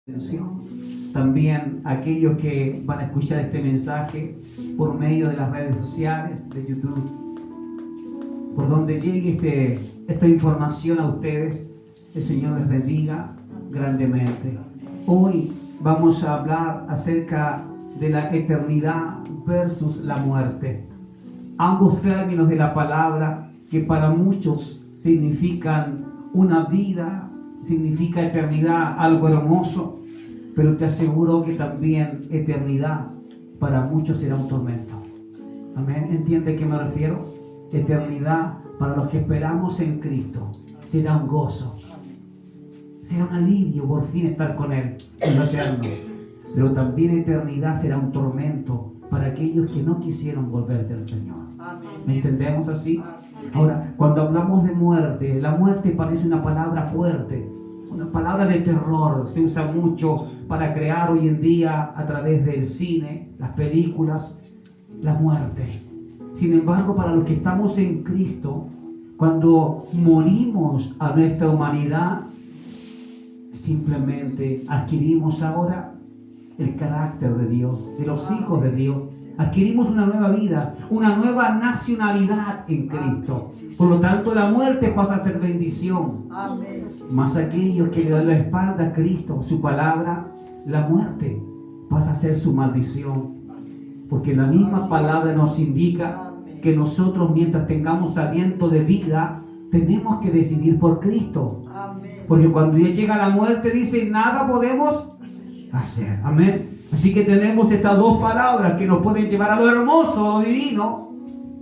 atención. También aquellos que van a escuchar este mensaje por medio de las redes sociales, de YouTube, por donde llegue esta información a ustedes, el Señor les bendiga grandemente. Hoy vamos a hablar acerca de la eternidad versus la muerte. Ambos términos de la palabra que para muchos significan una vida, significa eternidad, algo hermoso, pero te aseguro que también eternidad para muchos será un tormento. Amén. ¿Entiende a qué me refiero? Eternidad para los que esperamos en Cristo será un gozo, será un alivio por fin estar con Él en lo eterno, pero también eternidad será un tormento para aquellos que no quisieron volverse al Señor. ¿Me entendemos así? Ahora, cuando hablamos de muerte, la muerte parece una palabra fuerte, una palabra de terror. Se usa mucho para crear hoy en día a través del cine, las películas, la muerte. Sin embargo, para los que estamos en Cristo, cuando morimos a nuestra humanidad, simplemente adquirimos ahora el carácter de Dios, de los hijos de Dios. Adquirimos una nueva vida, una nueva nacionalidad en Cristo. Por lo tanto, la muerte pasa a ser bendición. Más aquellos que le dan la espalda a Cristo, su palabra, la muerte pasa a ser su maldición. Porque la misma palabra nos indica que nosotros, mientras tengamos aliento de vida, tenemos que decidir por Cristo. Porque cuando ya llega la muerte, dice, nada podemos hacer. Amén. Así que tenemos estas dos palabras que nos pueden llevar a lo hermoso, a lo divino,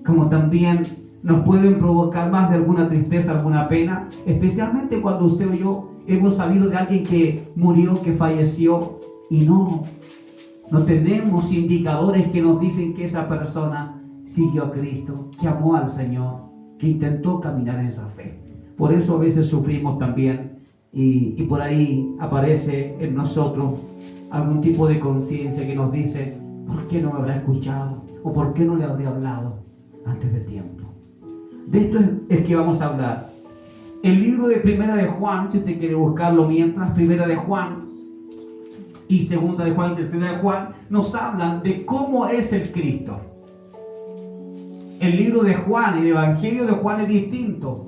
como también nos pueden provocar más de alguna tristeza, alguna pena, especialmente cuando usted o yo hemos sabido de alguien que murió, que falleció, y no tenemos indicadores que nos dicen que esa persona siguió a Cristo, que amó al Señor, que intentó caminar en esa fe. Por eso a veces sufrimos también y por ahí aparece en nosotros algún tipo de conciencia que nos dice, ¿por qué no me habrá escuchado? ¿O por qué no le habré hablado antes de tiempo? De esto es que vamos a hablar. El libro de Primera de Juan, si usted quiere buscarlo mientras, Primera de Juan y Segunda de Juan y Tercera de Juan, nos hablan de cómo es el Cristo. El libro de Juan, el Evangelio de Juan es distinto.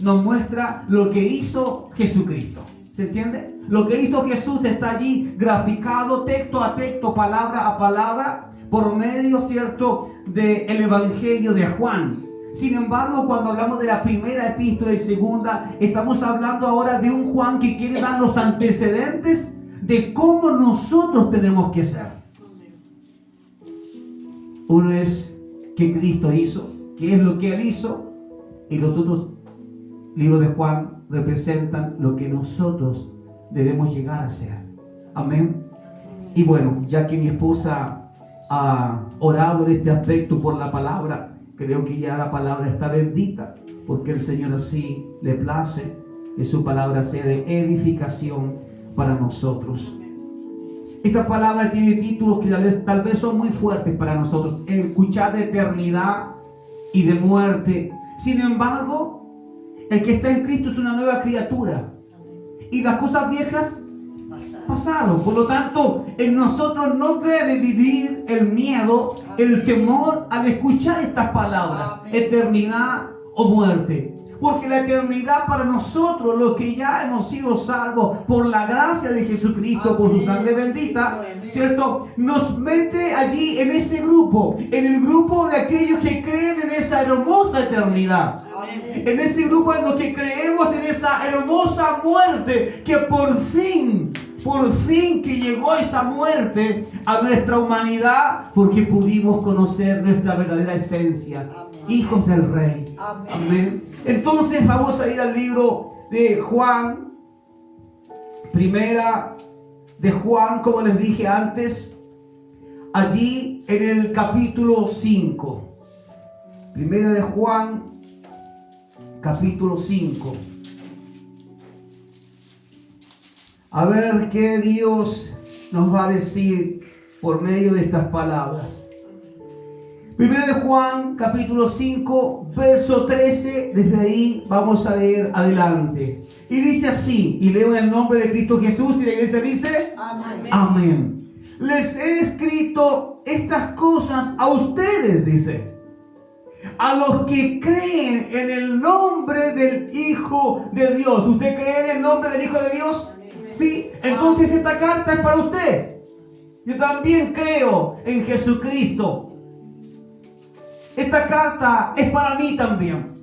Nos muestra lo que hizo Jesucristo. ¿Se entiende? Lo que hizo Jesús está allí graficado texto a texto, palabra a palabra, por medio, ¿cierto?, del Evangelio de Juan. Sin embargo, cuando hablamos de la primera epístola y segunda, estamos hablando ahora de un Juan que quiere dar los antecedentes de cómo nosotros tenemos que ser. Uno es qué Cristo hizo, qué es lo que Él hizo, y los otros libros de Juan representan lo que nosotros debemos llegar a ser. Amén. Y bueno, ya que mi esposa ha orado en este aspecto por la palabra, creo que ya la palabra está bendita, porque el Señor así le place que su palabra sea de edificación para nosotros. Esta palabra tiene títulos que tal vez son muy fuertes para nosotros, escuchar de eternidad y de muerte. Sin embargo, el que está en Cristo es una nueva criatura y las cosas viejas pasaron. Por lo tanto, en nosotros no debe vivir el miedo, el temor al escuchar estas palabras, eternidad o muerte. Porque la eternidad para nosotros, los que ya hemos sido salvos por la gracia de Jesucristo, por su sangre bendita, ¿cierto?, nos mete allí en ese grupo, en el grupo de aquellos que creen en esa hermosa eternidad. En ese grupo en los que creemos en esa hermosa muerte, que por fin que llegó esa muerte a nuestra humanidad, porque pudimos conocer nuestra verdadera esencia, hijos del Rey. Amén. Entonces vamos a ir al libro de Juan, Primera de Juan, como les dije antes, allí en el capítulo 5. Primera de Juan, capítulo 5. A ver qué Dios nos va a decir por medio de estas palabras. Primera de Juan, capítulo 5, verso 13, desde ahí vamos a leer adelante. Y dice así, y leo en el nombre de Cristo Jesús, y la iglesia dice, amén. Amén. Les he escrito estas cosas a ustedes, dice, a los que creen en el nombre del Hijo de Dios. ¿Usted cree en el nombre del Hijo de Dios? Sí, entonces esta carta es para usted. Yo también creo en Jesucristo. Esta carta es para mí también.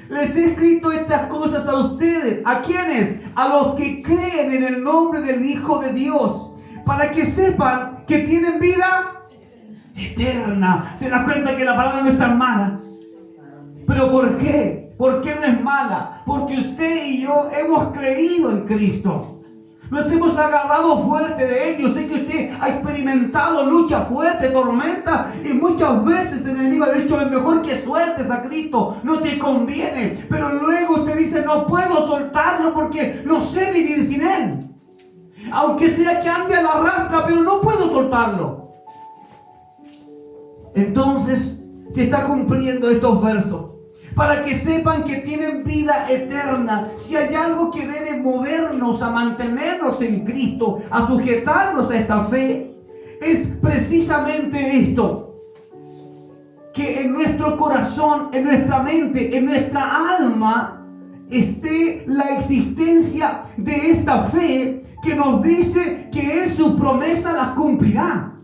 Les he escrito estas cosas a ustedes. ¿A quiénes? A los que creen en el nombre del Hijo de Dios, para que sepan que tienen vida eterna. ¿Se da cuenta que la palabra no es tan mala? ¿Pero por qué? ¿Por qué no es mala? Porque usted y yo hemos creído en Cristo. Nos hemos agarrado fuerte de Él. Yo sé que usted ha experimentado lucha fuerte, tormenta, y muchas veces el enemigo ha dicho, es mejor que sueltes a Cristo, no te conviene. Pero luego usted dice, no puedo soltarlo porque no sé vivir sin Él. Aunque sea que ande a la rastra, pero no puedo soltarlo. Entonces se está cumpliendo estos versos, para que sepan que tienen vida eterna. Si hay algo que debe movernos a mantenernos en Cristo, a sujetarnos a esta fe, es precisamente esto: que en nuestro corazón, en nuestra mente, en nuestra alma esté la existencia de esta fe que nos dice que Él sus promesas las cumplirá.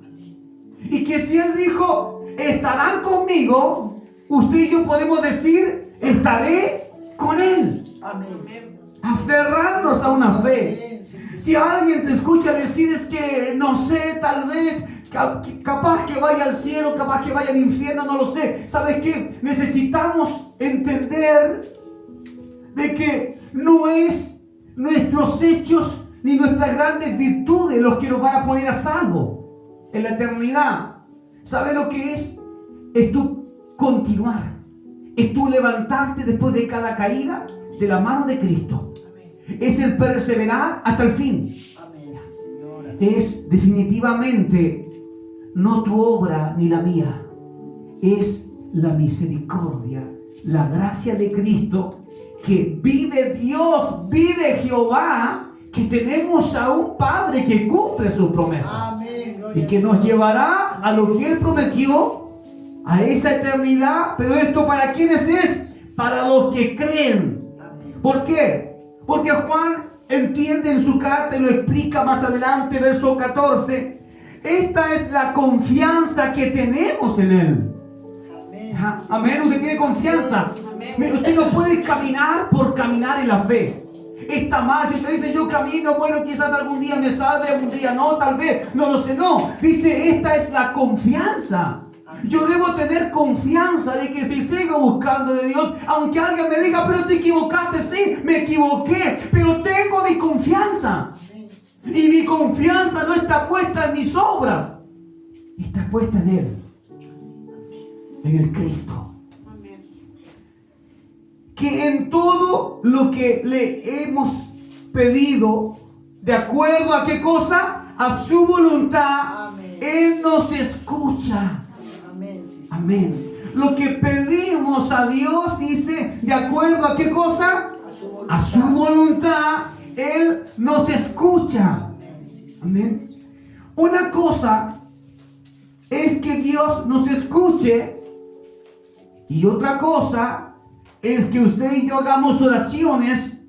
Y que si Él dijo, estarán conmigo, usted y yo podemos decir, estaré con Él. Amén. Aferrarnos a una fe. Si alguien te escucha decir, es que no sé, tal vez, capaz que vaya al cielo, capaz que vaya al infierno, no lo sé. ¿Sabes qué? Necesitamos entender de que no es nuestros hechos ni nuestras grandes virtudes los que nos van a poner a salvo en la eternidad. ¿Sabes lo que es? Es tu continuar, es tu levantarte después de cada caída de la mano de Cristo. Es el perseverar hasta el fin. Es definitivamente no tu obra ni la mía, es la misericordia, la gracia de Cristo, que vive Dios, vive Jehová, que tenemos a un Padre que cumple sus promesas y que nos llevará a lo que Él prometió, a esa eternidad. Pero esto, ¿para quiénes es? Para los que creen. ¿Por qué? Porque Juan entiende en su carta y lo explica más adelante, verso 14. Esta es la confianza que tenemos en Él. Amén. Usted tiene confianza. Amén. Usted no puede caminar por caminar en la fe. Está mal. Si usted dice, yo camino, bueno, quizás algún día me salve, algún día no, tal vez, no lo sé. No, dice, esta es la confianza. Yo debo tener confianza de que si sigo buscando de Dios, aunque alguien me diga, pero te equivocaste, sí, me equivoqué, pero tengo mi confianza. Y mi confianza no está puesta en mis obras, está puesta en Él, en el Cristo. Que en todo lo que le hemos pedido, de acuerdo a qué cosa, a su voluntad, amén, Él nos escucha. Amén. Amén. Lo que pedimos a Dios, dice, de acuerdo a qué cosa, a su voluntad, Él nos escucha. Amén. Una cosa es que Dios nos escuche, y otra cosa es que usted y yo hagamos oraciones,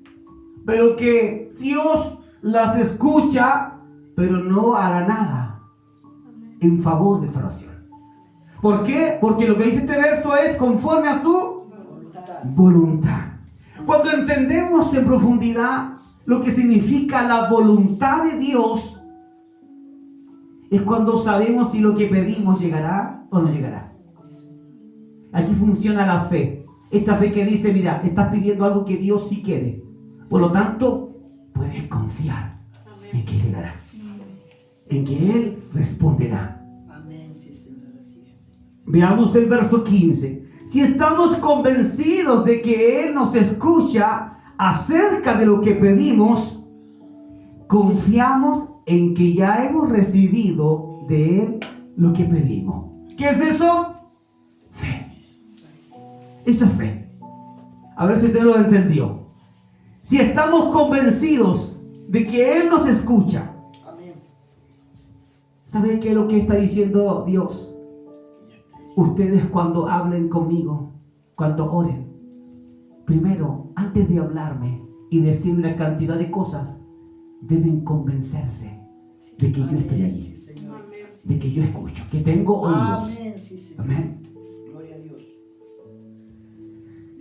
pero que Dios las escucha, pero no hará nada en favor de esta oración. ¿Por qué? Porque lo que dice este verso es conforme a su voluntad. Cuando entendemos en profundidad lo que significa la voluntad de Dios, es cuando sabemos si lo que pedimos llegará o no llegará. Allí funciona la fe. Esta fe que dice, mira, estás pidiendo algo que Dios sí quiere. Por lo tanto, puedes confiar en que llegará. En que Él responderá. Veamos el verso 15. Si estamos convencidos de que Él nos escucha acerca de lo que pedimos, confiamos en que ya hemos recibido de Él lo que pedimos. ¿Qué es eso? Eso es fe. A ver si usted lo entendió. Si estamos convencidos de que Él nos escucha. ¿Sabe qué es lo que está diciendo Dios? Ustedes cuando hablen conmigo, cuando oren, primero, antes de hablarme y decirme la cantidad de cosas, deben convencerse de que yo estoy allí, de que yo escucho, que tengo oídos. Amén. Gloria a Dios.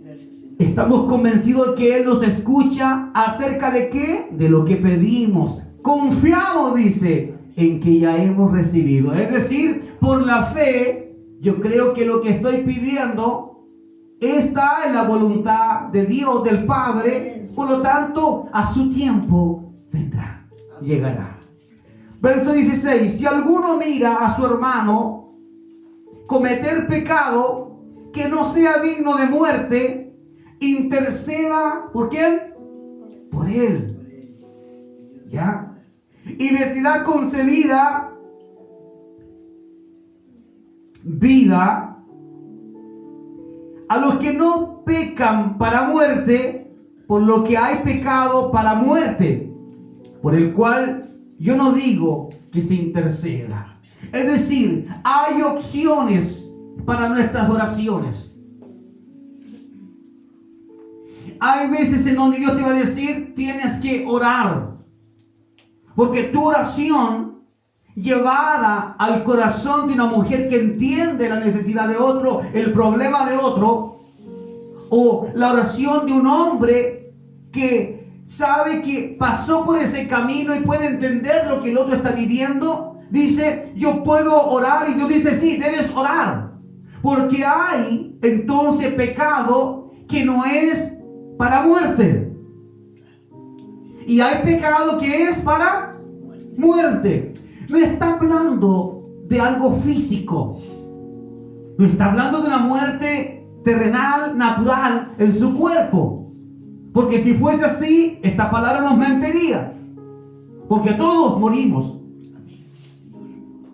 Gracias, Señor. Estamos convencidos de que Él nos escucha acerca de qué, de lo que pedimos. Confiamos, dice, en que ya hemos recibido. Es decir, por la fe, yo creo que lo que estoy pidiendo está en la voluntad de Dios, del Padre. Por lo tanto, a su tiempo vendrá, llegará. Verso 16. Si alguno mira a su hermano cometer pecado que no sea digno de muerte, interceda, ¿por quién? Por él. ¿Ya? Y le será concebida vida a los que no pecan para muerte, por lo que hay pecado para muerte, por el cual yo no digo que se interceda. Es decir, hay opciones para nuestras oraciones. Hay veces en donde Dios te va a decir, tienes que orar. Porque tu oración llevada al corazón de una mujer que entiende la necesidad de otro, el problema de otro, o la oración de un hombre que sabe que pasó por ese camino y puede entender lo que el otro está viviendo, dice, yo puedo orar, y Dios dice, sí, debes orar, porque hay entonces pecado que no es para muerte. Y hay pecado que es para muerte. No está hablando de algo físico. No está hablando de una muerte terrenal, natural, en su cuerpo. Porque si fuese así, esta palabra nos mentiría. Porque todos morimos.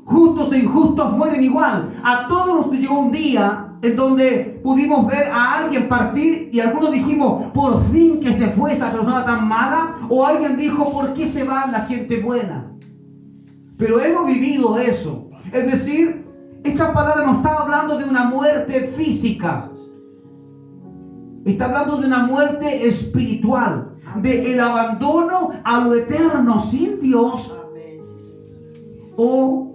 Justos e injustos mueren igual. A todos nos llegó un día en donde pudimos ver a alguien partir y algunos dijimos, por fin que se fue esa persona tan mala, o alguien dijo, ¿por qué se va la gente buena? Pero hemos vivido eso. Es decir, esta palabra no está hablando de una muerte física, está hablando de una muerte espiritual, de el abandono a lo eterno sin Dios, o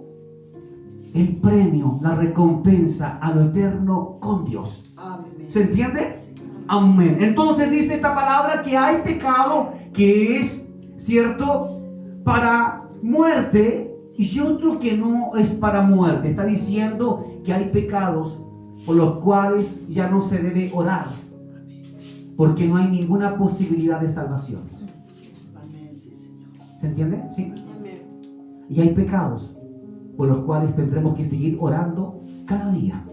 el premio, la recompensa a lo eterno con Dios. Amén. ¿Se entiende? Amén. Entonces dice esta palabra que hay pecado que es, ¿cierto?, para muerte, y otro que no es para muerte. Está diciendo que hay pecados por los cuales ya no se debe orar, porque no hay ninguna posibilidad de salvación. Amén, sí, Señor. ¿Se entiende? Sí. Amén. Y hay pecados por los cuales tendremos que seguir orando cada día.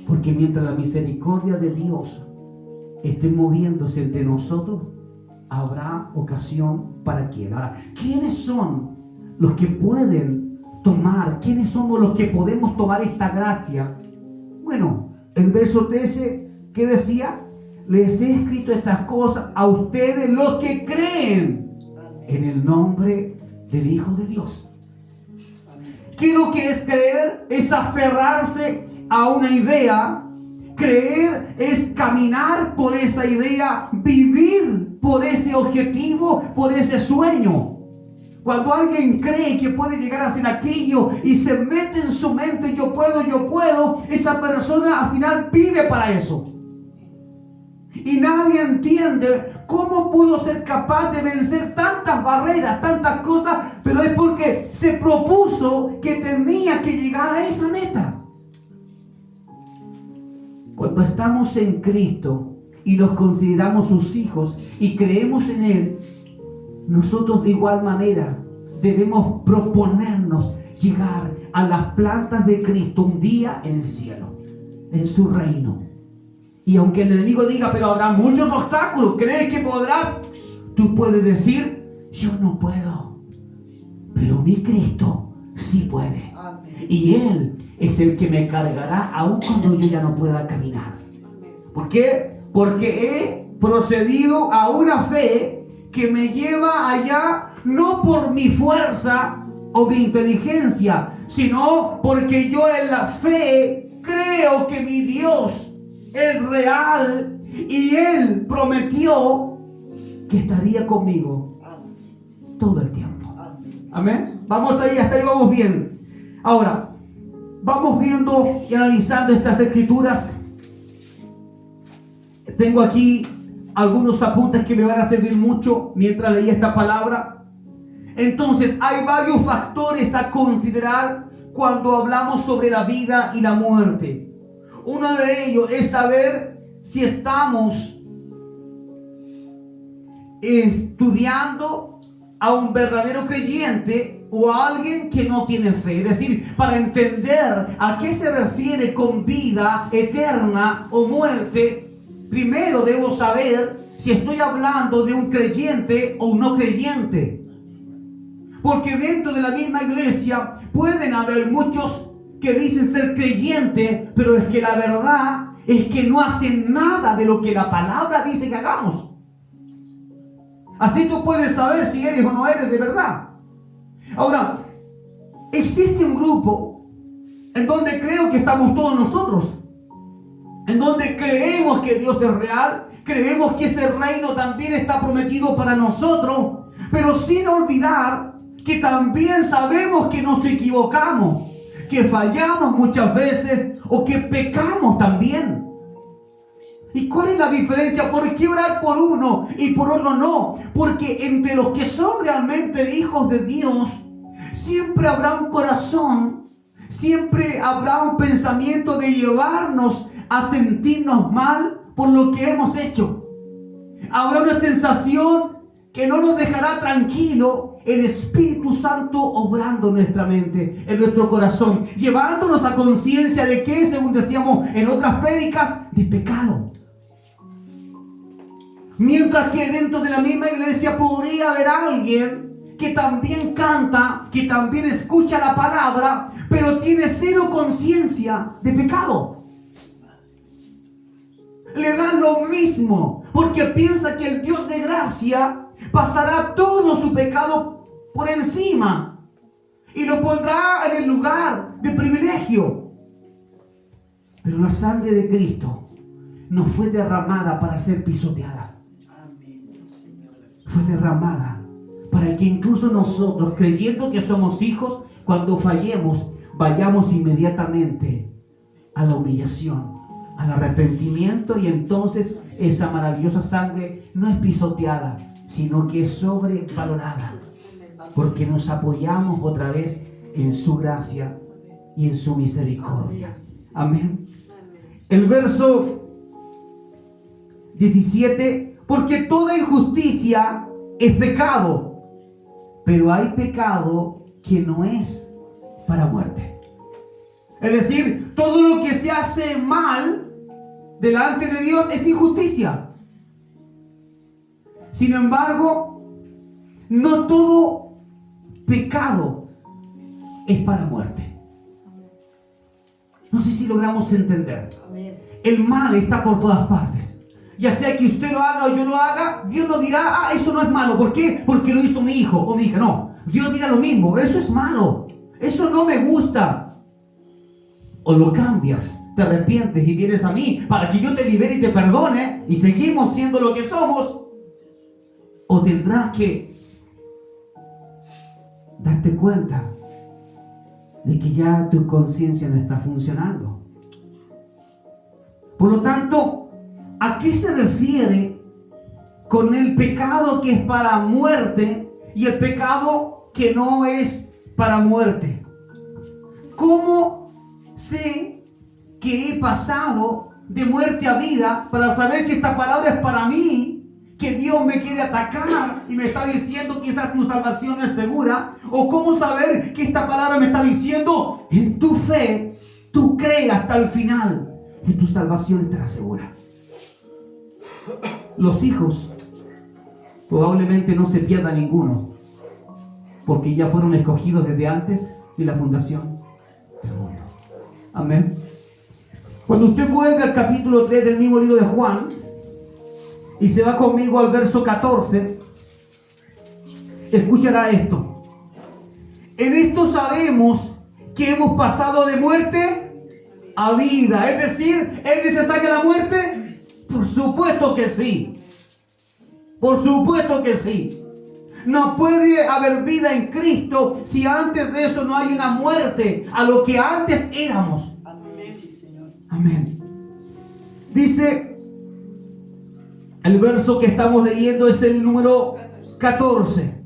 Porque mientras la misericordia de Dios esté moviéndose entre nosotros, habrá ocasión para quien. Ahora, ¿quiénes son los que pueden tomar? ¿Quiénes somos los que podemos tomar esta gracia? Bueno, el verso 13, ¿qué decía? Les he escrito estas cosas a ustedes los que creen en el nombre del Hijo de Dios. ¿Qué es lo que es creer? Es aferrarse a una idea. Creer es caminar por esa idea, vivir por ese objetivo, por ese sueño. Cuando alguien cree que puede llegar a hacer aquello y se mete en su mente, yo puedo, esa persona al final vive para eso. Y nadie entiende cómo pudo ser capaz de vencer tantas barreras, tantas cosas, pero es porque se propuso que tenía que llegar a esa meta. Cuando estamos en Cristo y nos consideramos sus hijos y creemos en Él, nosotros de igual manera debemos proponernos llegar a las plantas de Cristo un día en el cielo, en su reino. Y aunque el enemigo diga, pero habrá muchos obstáculos, ¿crees que podrás? Tú puedes decir, yo no puedo, pero mi Cristo sí puede. Amén. Y Él es el que me cargará aun cuando yo ya no pueda caminar. ¿Por qué? Porque he procedido a una fe que me lleva allá no por mi fuerza o mi inteligencia, sino porque yo en la fe creo que mi Dios es real y Él prometió que estaría conmigo todo el tiempo. Amén. Vamos ahí, hasta ahí vamos bien. Ahora, vamos viendo y analizando estas escrituras. Tengo aquí algunos apuntes que me van a servir mucho mientras leía esta palabra. Entonces, hay varios factores a considerar cuando hablamos sobre la vida y la muerte. Uno de ellos es saber si estamos estudiando a un verdadero creyente o a alguien que no tiene fe. Es decir, para entender a qué se refiere con vida eterna o muerte, primero debo saber si estoy hablando de un creyente o un no creyente. Porque dentro de la misma iglesia pueden haber muchos que dicen ser creyentes, pero es que la verdad es que no hacen nada de lo que la palabra dice que hagamos. Así tú puedes saber si eres o no eres de verdad. Ahora, existe un grupo en donde creo que estamos todos nosotros, en donde creemos que Dios es real, creemos que ese reino también está prometido para nosotros, pero sin olvidar que también sabemos que nos equivocamos, que fallamos muchas veces o que pecamos también. ¿Y cuál es la diferencia? ¿Por qué orar por uno y por otro no? Porque entre los que son realmente hijos de Dios, siempre habrá un corazón, siempre habrá un pensamiento de llevarnos a sentirnos mal por lo que hemos hecho. Habrá una sensación que no nos dejará tranquilo, el Espíritu Santo obrando en nuestra mente, en nuestro corazón, llevándonos a conciencia de que, según decíamos en otras prédicas, de pecado. Mientras que dentro de la misma iglesia podría haber alguien que también canta, que también escucha la palabra, pero tiene cero conciencia de pecado. Le da lo mismo, porque piensa que el Dios de gracia pasará todo su pecado por encima y lo pondrá en el lugar de privilegio. Pero la sangre de Cristo no fue derramada para ser pisoteada. Fue derramada para que incluso nosotros, creyendo que somos hijos, cuando fallemos, vayamos inmediatamente a la humillación, al arrepentimiento, y entonces esa maravillosa sangre no es pisoteada, sino que es sobrevalorada, porque nos apoyamos otra vez en su gracia y en su misericordia. Amén. El verso 17: porque toda injusticia es pecado, pero hay pecado que no es para muerte. Es decir, todo lo que se hace mal delante de Dios es injusticia. Sin embargo, no todo pecado es para muerte. No sé si logramos entender. El mal está por todas partes. Ya sea que usted lo haga o yo lo haga, Dios no dirá, eso no es malo. ¿Por qué? Porque lo hizo mi hijo o mi hija. No, Dios dirá lo mismo, eso es malo, eso no me gusta. O lo cambias, te arrepientes y vienes a mí para que yo te libere y te perdone y seguimos siendo lo que somos. O tendrás que darte cuenta de que ya tu conciencia no está funcionando. Por lo tanto, ¿a qué se refiere con el pecado que es para muerte y el pecado que no es para muerte? ¿Cómo sé que he pasado de muerte a vida para saber si esta palabra es para mí? Que Dios me quiere atacar y me está diciendo que esa tu salvación no es segura. ¿O cómo saber que esta palabra me está diciendo en tu fe, tú crees hasta el final y tu salvación estará segura? Los hijos probablemente no se pierda ninguno, porque ya fueron escogidos desde antes de la fundación del mundo. Amén. Cuando usted vuelve al capítulo 3 del mismo libro de Juan y se va conmigo al verso 14, escuchará esto. En esto sabemos que hemos pasado de muerte a vida. Es decir, ¿es necesaria la muerte? Por supuesto que sí. Por supuesto que sí. No puede haber vida en Cristo si antes de eso no hay una muerte a lo que antes éramos. Amén, sí, Señor. Amén. Dice, el verso que estamos leyendo es el número 14.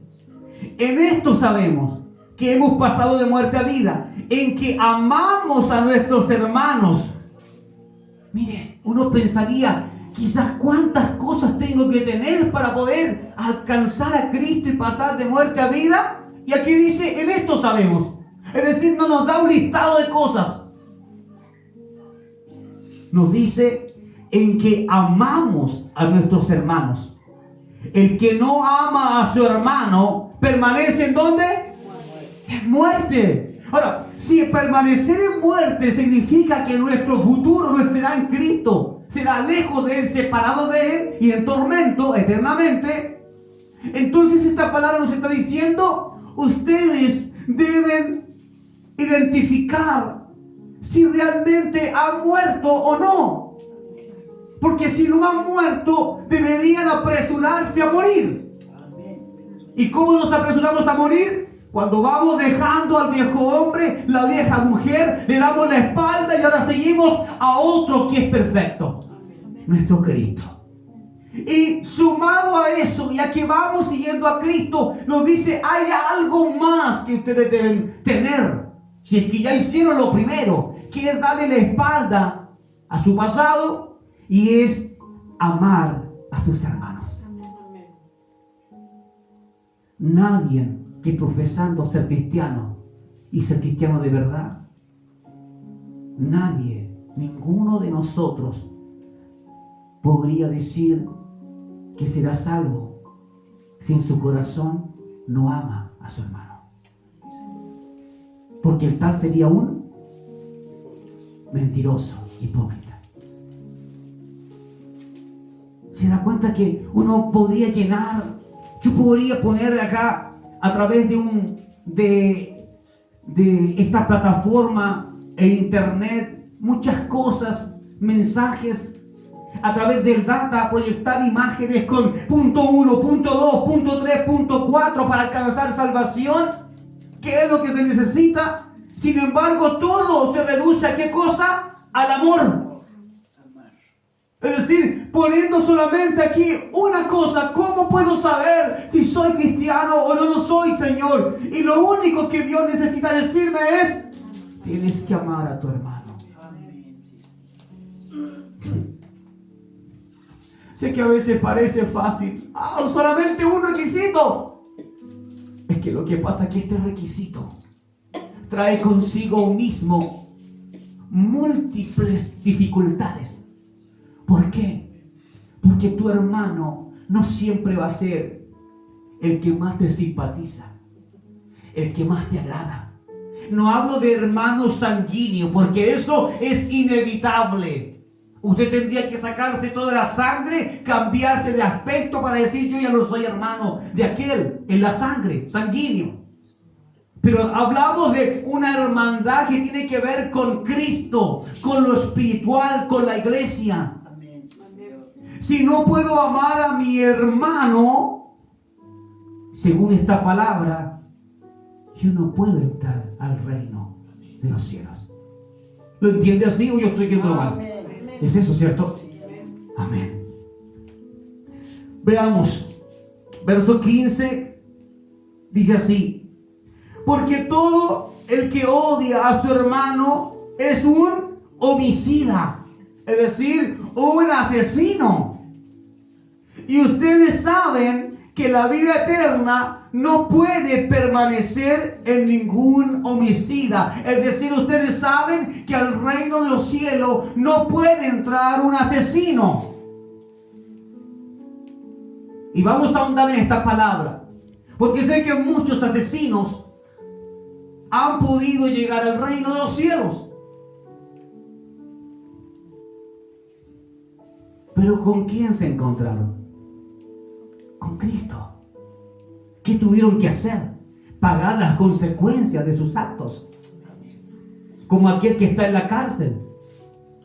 En esto sabemos que hemos pasado de muerte a vida, en que amamos a nuestros hermanos. Mire, uno pensaría, quizás cuántas cosas tengo que tener para poder alcanzar a Cristo y pasar de muerte a vida. Y aquí dice, en esto sabemos. Es decir, no nos da un listado de cosas. Nos dice en que amamos a nuestros hermanos. El que no ama a su hermano permanece ¿en dónde? En muerte. Ahora, si permanecer en muerte significa que nuestro futuro no será en Cristo, será lejos de Él, separado de Él y en tormento eternamente, entonces esta palabra nos está diciendo, ustedes deben identificar si realmente han muerto o no. Porque si no han muerto, deberían apresurarse a morir. ¿Y cómo nos apresuramos a morir? Cuando vamos dejando al viejo hombre, la vieja mujer, le damos la espalda y ahora seguimos a otro que es perfecto, nuestro Cristo. Y sumado a eso, ya que vamos siguiendo a Cristo, nos dice, hay algo más que ustedes deben tener. Si es que ya hicieron lo primero, que es darle la espalda a su pasado, y es amar a sus hermanos. Nadie que profesando ser cristiano y ser cristiano de verdad, nadie, ninguno de nosotros podría decir que será salvo si en su corazón no ama a su hermano. Porque el tal sería un mentiroso, hipócrita. Se da cuenta que uno podría llenar, yo podría poner acá a través de esta plataforma e internet muchas cosas, mensajes, a través del data, proyectar imágenes con punto 1, punto 2, punto 3, punto 4 para alcanzar salvación, que es lo que se necesita. Sin embargo, todo se reduce a ¿qué cosa? Al amor. Es decir, poniendo solamente aquí una cosa, ¿cómo puedo saber si soy cristiano o no lo soy, Señor? Y lo único que Dios necesita decirme es, tienes que amar a tu hermano. Sé que a veces parece fácil. Solamente un requisito. Es que lo que pasa es que este requisito trae consigo mismo múltiples dificultades. ¿Por qué? Porque tu hermano no siempre va a ser el que más te simpatiza, el que más te agrada. No hablo de hermano sanguíneo, porque eso es inevitable. Usted tendría que sacarse toda la sangre, cambiarse de aspecto para decir yo ya no soy hermano de aquel, en la sangre, sanguíneo. Pero hablamos de una hermandad que tiene que ver con Cristo, con lo espiritual, con la iglesia. Si no puedo amar a mi hermano, según esta palabra, yo no puedo entrar al reino de los cielos. ¿Lo entiende así o yo estoy yendo mal? ¿Es eso, cierto? Amén. Veamos. Verso 15 dice así: porque todo el que odia a su hermano es un homicida, es decir, un asesino. Y ustedes saben que la vida eterna no puede permanecer en ningún homicida. Es decir, ustedes saben que al reino de los cielos no puede entrar un asesino. Y vamos a ahondar en esta palabra, porque sé que muchos asesinos han podido llegar al reino de los cielos. Pero ¿con quién se encontraron? Con Cristo. ¿Qué tuvieron que hacer? Pagar las consecuencias de sus actos. Como aquel que está en la cárcel.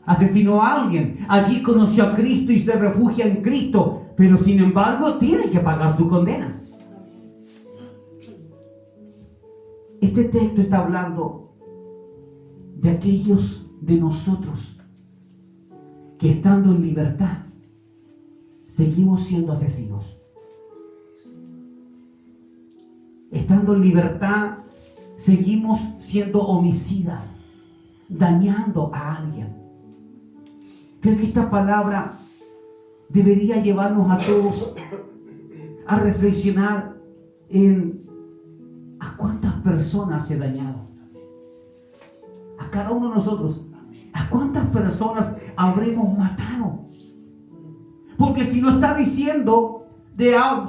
Asesinó a alguien. Allí conoció a Cristo y se refugia en Cristo. Pero sin embargo tiene que pagar su condena. Este texto está hablando de aquellos de nosotros que estando en libertad seguimos siendo asesinos. Estando en libertad seguimos siendo homicidas, dañando a alguien. Creo que esta palabra debería llevarnos a todos a reflexionar en a cuántas personas he dañado. A cada uno de nosotros. ¿A cuántas personas habremos matado? Porque si no está diciendo,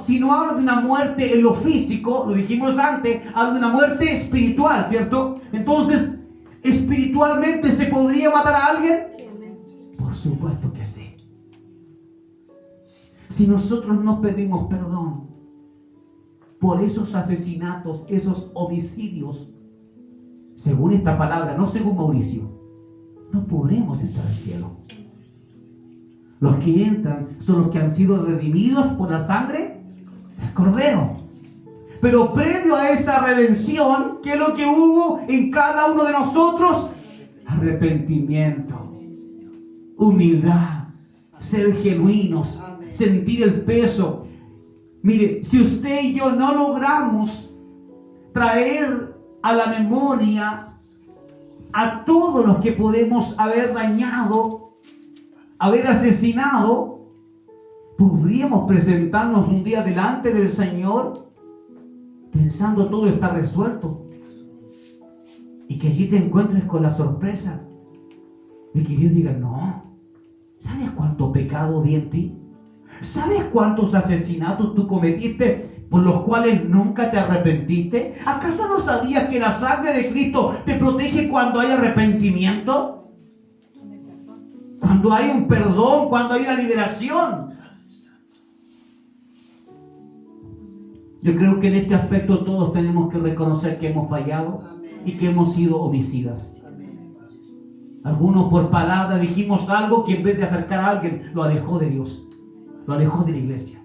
si no habla de una muerte en lo físico, lo dijimos antes, habla de una muerte espiritual, ¿cierto? Entonces, ¿espiritualmente se podría matar a alguien? Por supuesto que sí. Si nosotros no pedimos perdón por esos asesinatos, esos homicidios, según esta palabra, no según Mauricio, no podremos entrar al cielo. Los que entran son los que han sido redimidos por la sangre del Cordero. Pero previo a esa redención, ¿qué es lo que hubo en cada uno de nosotros? Arrepentimiento, humildad, ser genuinos, sentir el peso. Mire, si usted y yo no logramos traer a la memoria a todos los que podemos haber dañado, haber asesinado, podríamos presentarnos un día delante del Señor pensando todo está resuelto y que allí te encuentres con la sorpresa de que Dios diga, no, ¿sabes cuánto pecado vi en ti? ¿Sabes cuántos asesinatos tú cometiste por los cuales nunca te arrepentiste? ¿Acaso no sabías que la sangre de Cristo te protege cuando hay arrepentimiento? Cuando hay un perdón, cuando hay una liberación. Yo creo que en este aspecto todos tenemos que reconocer que hemos fallado y que hemos sido homicidas. Algunos por palabra dijimos algo que en vez de acercar a alguien lo alejó de Dios. Lo alejó de la iglesia.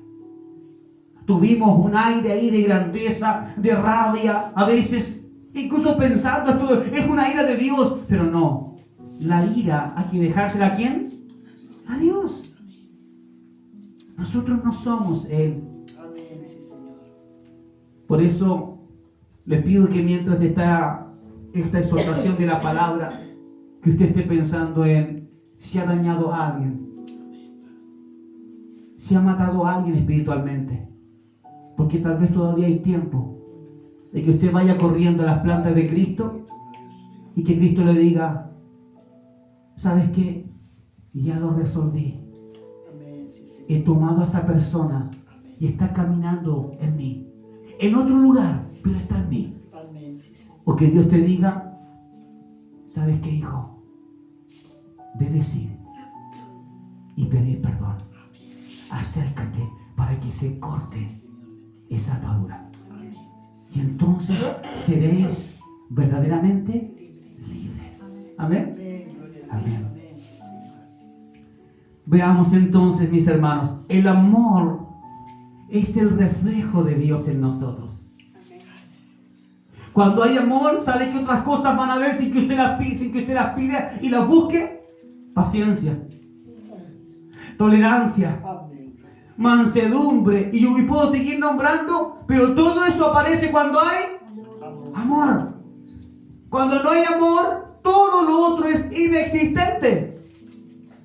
Tuvimos un aire ahí de grandeza, de rabia, a veces, incluso pensando esto es una ira de Dios, pero no. La ira hay que dejársela ¿a quién? A Dios. Nosotros no somos Él. Amén, sí, Señor. Por eso les pido que mientras está esta exhortación de la palabra, que usted esté pensando en si ha dañado a alguien. Si ha matado a alguien espiritualmente, porque tal vez todavía hay tiempo de que usted vaya corriendo a las plantas de Cristo y que Cristo le diga, ¿sabes qué? Ya lo resolví. He tomado a esta persona y está caminando en mí, en otro lugar, pero está en mí. O que Dios te diga, ¿sabes qué, hijo? Debes ir y pedir perdón. Acércate para que se corte esa atadura. Y entonces seréis verdaderamente libres. Amén. Amén. Veamos entonces, mis hermanos, el amor es el reflejo de Dios en nosotros. Cuando hay amor, ¿sabe que otras cosas van a ver sin que usted las pida y las busque? Paciencia, tolerancia, mansedumbre, y yo puedo seguir nombrando, pero todo eso aparece cuando hay amor. Cuando no hay amor, todo lo otro es inexistente.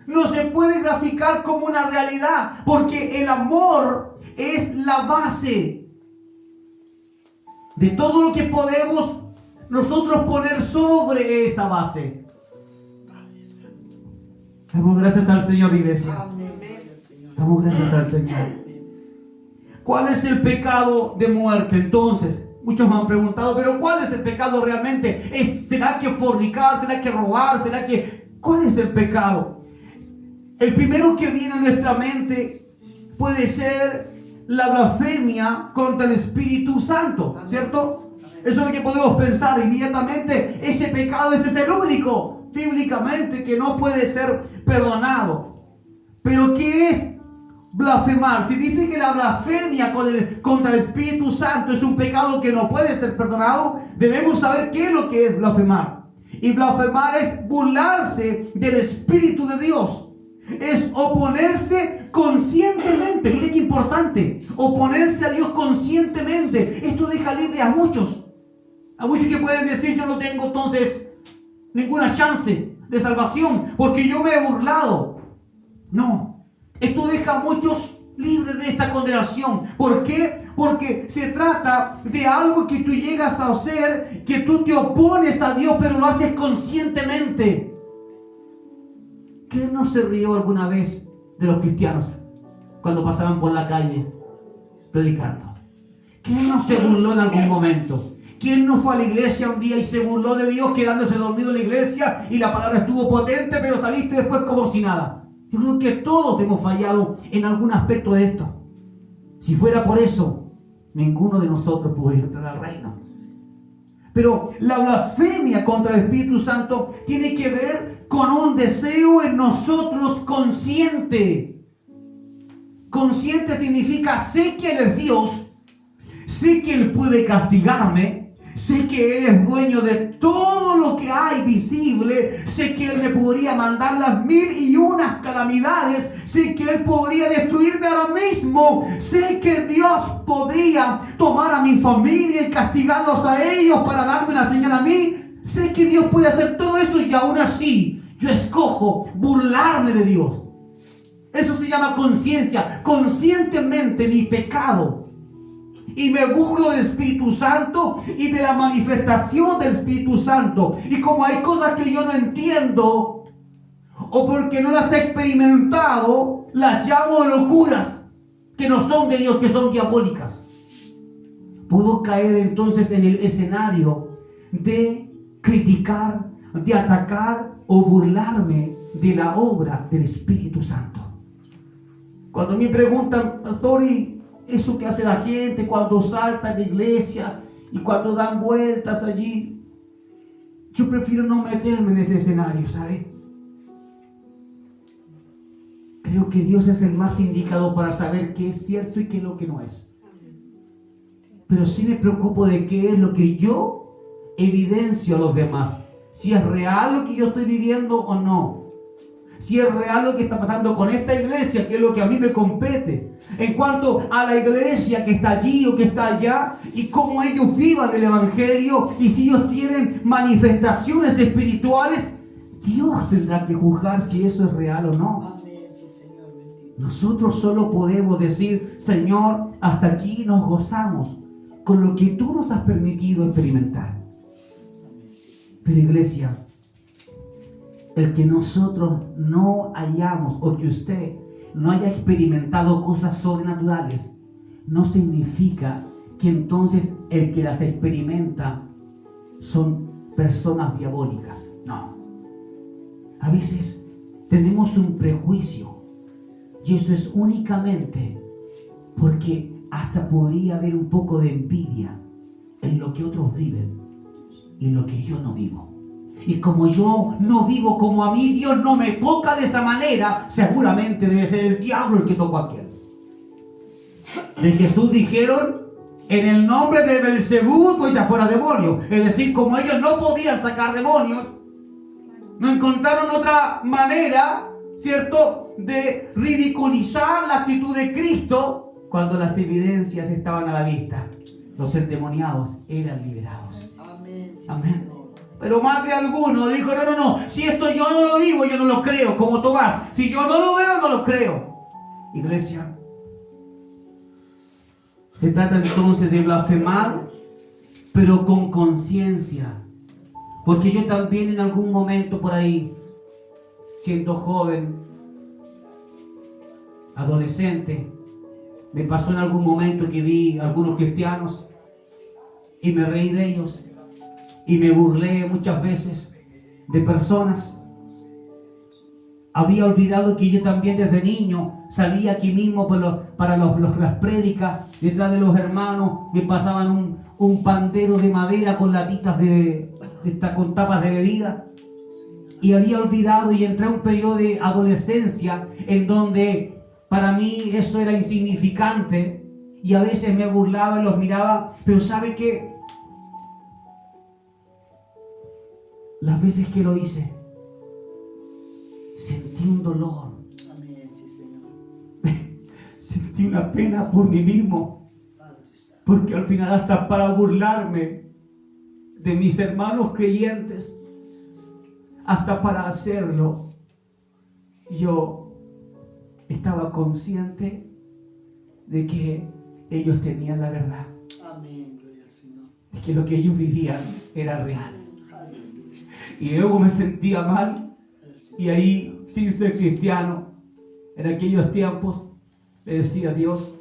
No se puede graficar como una realidad, porque el amor es la base de todo lo que podemos nosotros poner sobre esa base. Damos gracias al Señor, iglesia. Damos gracias al Señor. ¿Cuál es el pecado de muerte? Entonces, muchos me han preguntado, pero ¿cuál es el pecado realmente? ¿Será que fornicar? ¿Será que robar? ¿Será que...? ¿Cuál es el pecado? El primero que viene a nuestra mente puede ser la blasfemia contra el Espíritu Santo, ¿cierto? Eso es lo que podemos pensar inmediatamente. Ese pecado, ese es el único bíblicamente que no puede ser perdonado. Pero ¿qué es blasfemar? Si dice que la blasfemia contra el Espíritu Santo es un pecado que no puede ser perdonado, debemos saber qué es lo que es blasfemar. Y blasfemar es burlarse del Espíritu de Dios. Es oponerse conscientemente. Mire qué importante. Oponerse a Dios conscientemente. Esto deja libre a muchos. A muchos que pueden decir: yo no tengo entonces ninguna chance de salvación porque yo me he burlado. No. Esto deja a muchos libres de esta condenación. ¿Por qué? Porque se trata de algo que tú llegas a hacer, que tú te opones a Dios, pero lo haces conscientemente. ¿Quién no se rió alguna vez de los cristianos cuando pasaban por la calle predicando? ¿Quién no se burló en algún momento? ¿Quién no fue a la iglesia un día y se burló de Dios quedándose dormido en la iglesia y la palabra estuvo potente, pero saliste después como si nada? Yo creo que todos hemos fallado en algún aspecto de esto. Si fuera por eso, ninguno de nosotros podría entrar al reino. Pero la blasfemia contra el Espíritu Santo tiene que ver con un deseo en nosotros consciente. Consciente significa: sé que Él es Dios, sé que Él puede castigarme, sé que Él es dueño de todo lo que hay visible, sé que Él me podría mandar las 1001 calamidades, sé que Él podría destruirme ahora mismo, sé que Dios podría tomar a mi familia y castigarlos a ellos para darme una señal a mí, sé que Dios puede hacer todo eso y aún así yo escojo burlarme de Dios. Eso se llama conciencia. Conscientemente mi pecado. Y me burlo del Espíritu Santo y de la manifestación del Espíritu Santo. Y como hay cosas que yo no entiendo, o porque no las he experimentado, las llamo locuras que no son de Dios, que son diabólicas. Puedo caer entonces en el escenario de criticar, de atacar o burlarme de la obra del Espíritu Santo. Cuando me preguntan: pastor, ¿y eso que hace la gente cuando salta en la iglesia y cuando dan vueltas allí? Yo prefiero no meterme en ese escenario, ¿sabe? Creo que Dios es el más indicado para saber qué es cierto y qué es lo que no es. Pero sí me preocupo de qué es lo que yo evidencio a los demás. Si es real lo que yo estoy viviendo o no. Si es real lo que está pasando con esta iglesia, que es lo que a mí me compete. En cuanto a la iglesia que está allí o que está allá, y cómo ellos vivan el evangelio, y si ellos tienen manifestaciones espirituales, Dios tendrá que juzgar si eso es real o no. Nosotros solo podemos decir: Señor, hasta aquí nos gozamos con lo que tú nos has permitido experimentar. Pero iglesia, el que nosotros no hayamos, o que usted no haya experimentado cosas sobrenaturales, no significa que entonces el que las experimenta son personas diabólicas. No. A veces tenemos un prejuicio, y eso es únicamente porque hasta podría haber un poco de envidia en lo que otros viven y lo que yo no vivo. Y como yo no vivo como a mí Dios no me toca de esa manera, seguramente debe ser el diablo el que tocó a aquel. De Jesús dijeron: en el nombre de Belzebú pues ya fuera demonio. Es decir, como ellos no podían sacar demonios, no encontraron otra manera, ¿cierto?, de ridiculizar la actitud de Cristo cuando las evidencias estaban a la vista. Los endemoniados eran liberados. Amén. Pero más de alguno dijo: no, si esto yo no lo vivo, yo no lo creo, como Tomás. Si yo no lo veo, no lo creo. Iglesia, se trata entonces de blasfemar, pero con conciencia. Porque yo también en algún momento por ahí, siendo joven, adolescente, me pasó en algún momento que vi a algunos cristianos y me reí de ellos. Y me burlé muchas veces de personas. Había olvidado que yo también desde niño salía aquí mismo para las prédicas, detrás de los hermanos, me pasaban un pandero de madera con latitas con tapas de bebida. Y había olvidado y entré a un periodo de adolescencia en donde para mí eso era insignificante y a veces me burlaba y los miraba, pero ¿sabe qué? Las veces que lo hice, sentí un dolor. Amén, sí, Señor. Sentí una pena por mí mismo. Porque al final hasta para burlarme de mis hermanos creyentes, hasta para hacerlo, yo estaba consciente de que ellos tenían la verdad. Amén, gloria al Señor. De que lo que ellos vivían era real. Aleluya. Y luego me sentía mal. Y ahí, sin ser cristiano, en aquellos tiempos, le decía a Dios,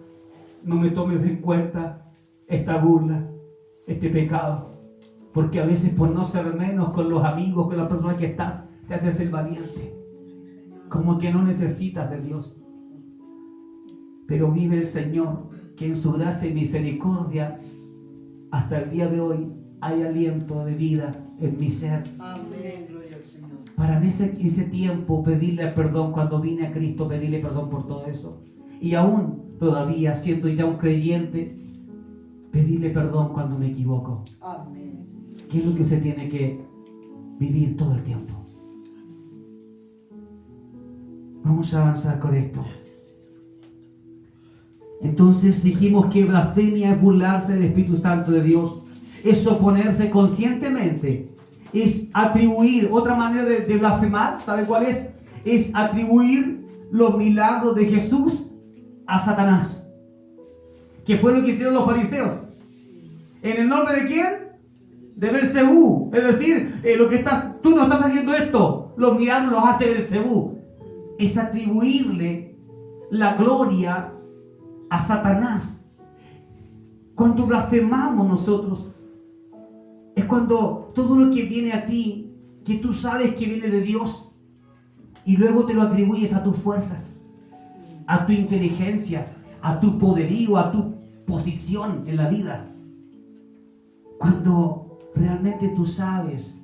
no me tomes en cuenta esta burla, este pecado. Porque a veces por no ser menos con los amigos, con las personas que estás, te haces el valiente. Como que no necesitas de Dios. Pero vive el Señor, que en su gracia y misericordia, hasta el día de hoy, hay aliento de vida en mi ser. Amén, gloria al Señor. Para en ese tiempo pedirle perdón, cuando vine a Cristo, pedirle perdón por todo eso. Y aún todavía, siendo ya un creyente, pedirle perdón cuando me equivoco. Amén. ¿Qué es lo que usted tiene que vivir todo el tiempo? Vamos a avanzar con esto. Entonces dijimos que blasfemia es burlarse del Espíritu Santo de Dios. Es oponerse conscientemente. Es atribuir, otra manera de blasfemar, ¿sabe cuál es? Es atribuir los milagros de Jesús a Satanás. ¿Qué fue lo que hicieron los fariseos? ¿En el nombre de quién? De Belcebú. Es decir, tú no estás haciendo esto, los milagros los hace Belcebú. Es atribuirle la gloria a Satanás. Cuando blasfemamos nosotros, es cuando todo lo que viene a ti, que tú sabes que viene de Dios, y luego te lo atribuyes a tus fuerzas, a tu inteligencia, a tu poderío, a tu posición en la vida. Cuando realmente tú sabes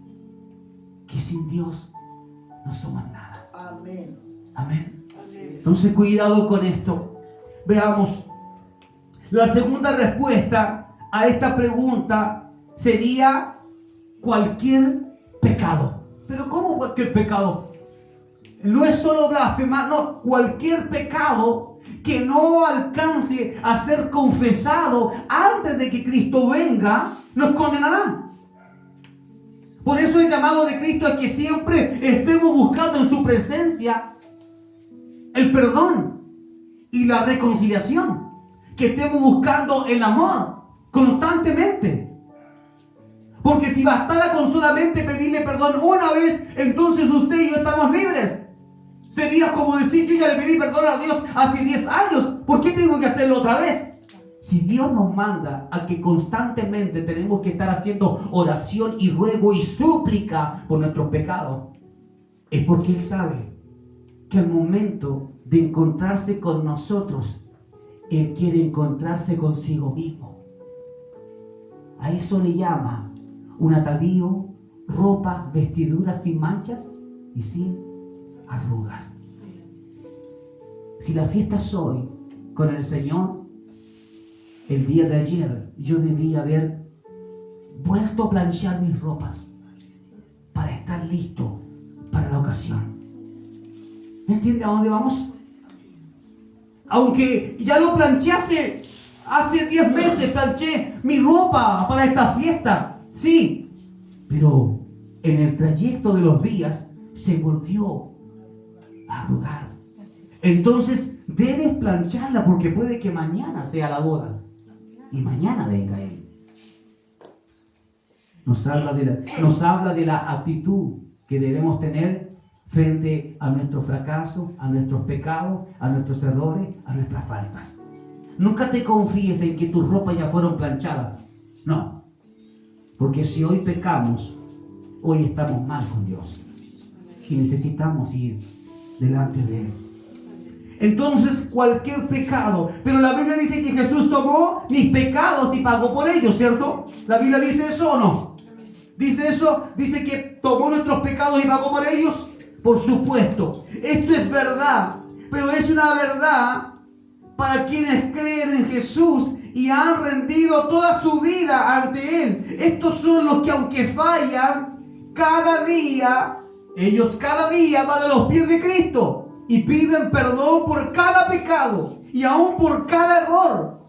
que sin Dios no somos nada. Amén. Amén. Así es. Entonces cuidado con esto. Veamos. La segunda respuesta a esta pregunta sería cualquier pecado. ¿Pero cómo cualquier pecado? No es solo blasfemar, no, cualquier pecado que no alcance a ser confesado antes de que Cristo venga, nos condenará. Por eso el llamado de Cristo es que siempre estemos buscando en su presencia el perdón y la reconciliación. Que estemos buscando el amor constantemente. Porque si bastara con solamente pedirle perdón una vez, entonces usted y yo estamos libres. Sería como decir, yo ya le pedí perdón a Dios hace 10 años. ¿Por qué tengo que hacerlo otra vez? Si Dios nos manda a que constantemente tenemos que estar haciendo oración y ruego y súplica por nuestros pecados, es porque Él sabe que al momento de encontrarse con nosotros, Él quiere encontrarse consigo mismo. A eso le llama un atavío, ropa, vestiduras sin manchas y sin arrugas. Si la fiesta es hoy con el Señor, el día de ayer yo debía haber vuelto a planchar mis ropas para estar listo para la ocasión. ¿Me entiende a dónde vamos? Aunque ya lo planché hace 10 meses, planché mi ropa para esta fiesta. Sí, pero en el trayecto de los días se volvió a arrugar. Entonces debes plancharla porque puede que mañana sea la boda y mañana venga Él. Nos habla de la actitud que debemos tener frente a nuestro fracaso, a nuestros pecados, a nuestros errores, a nuestras faltas. Nunca te confíes en que tus ropas ya fueron planchadas. No, porque si hoy pecamos, hoy estamos mal con Dios y necesitamos ir delante de Él. Entonces, cualquier pecado, pero la Biblia dice que Jesús tomó mis pecados y pagó por ellos, ¿cierto? ¿La Biblia dice eso o no? ¿Dice eso? ¿Dice que tomó nuestros pecados y pagó por ellos? Por supuesto, esto es verdad, pero es una verdad para quienes creen en Jesús y han rendido toda su vida ante Él. Estos son los que, aunque fallan, cada día van a los pies de Cristo y piden perdón por cada pecado y aún por cada error.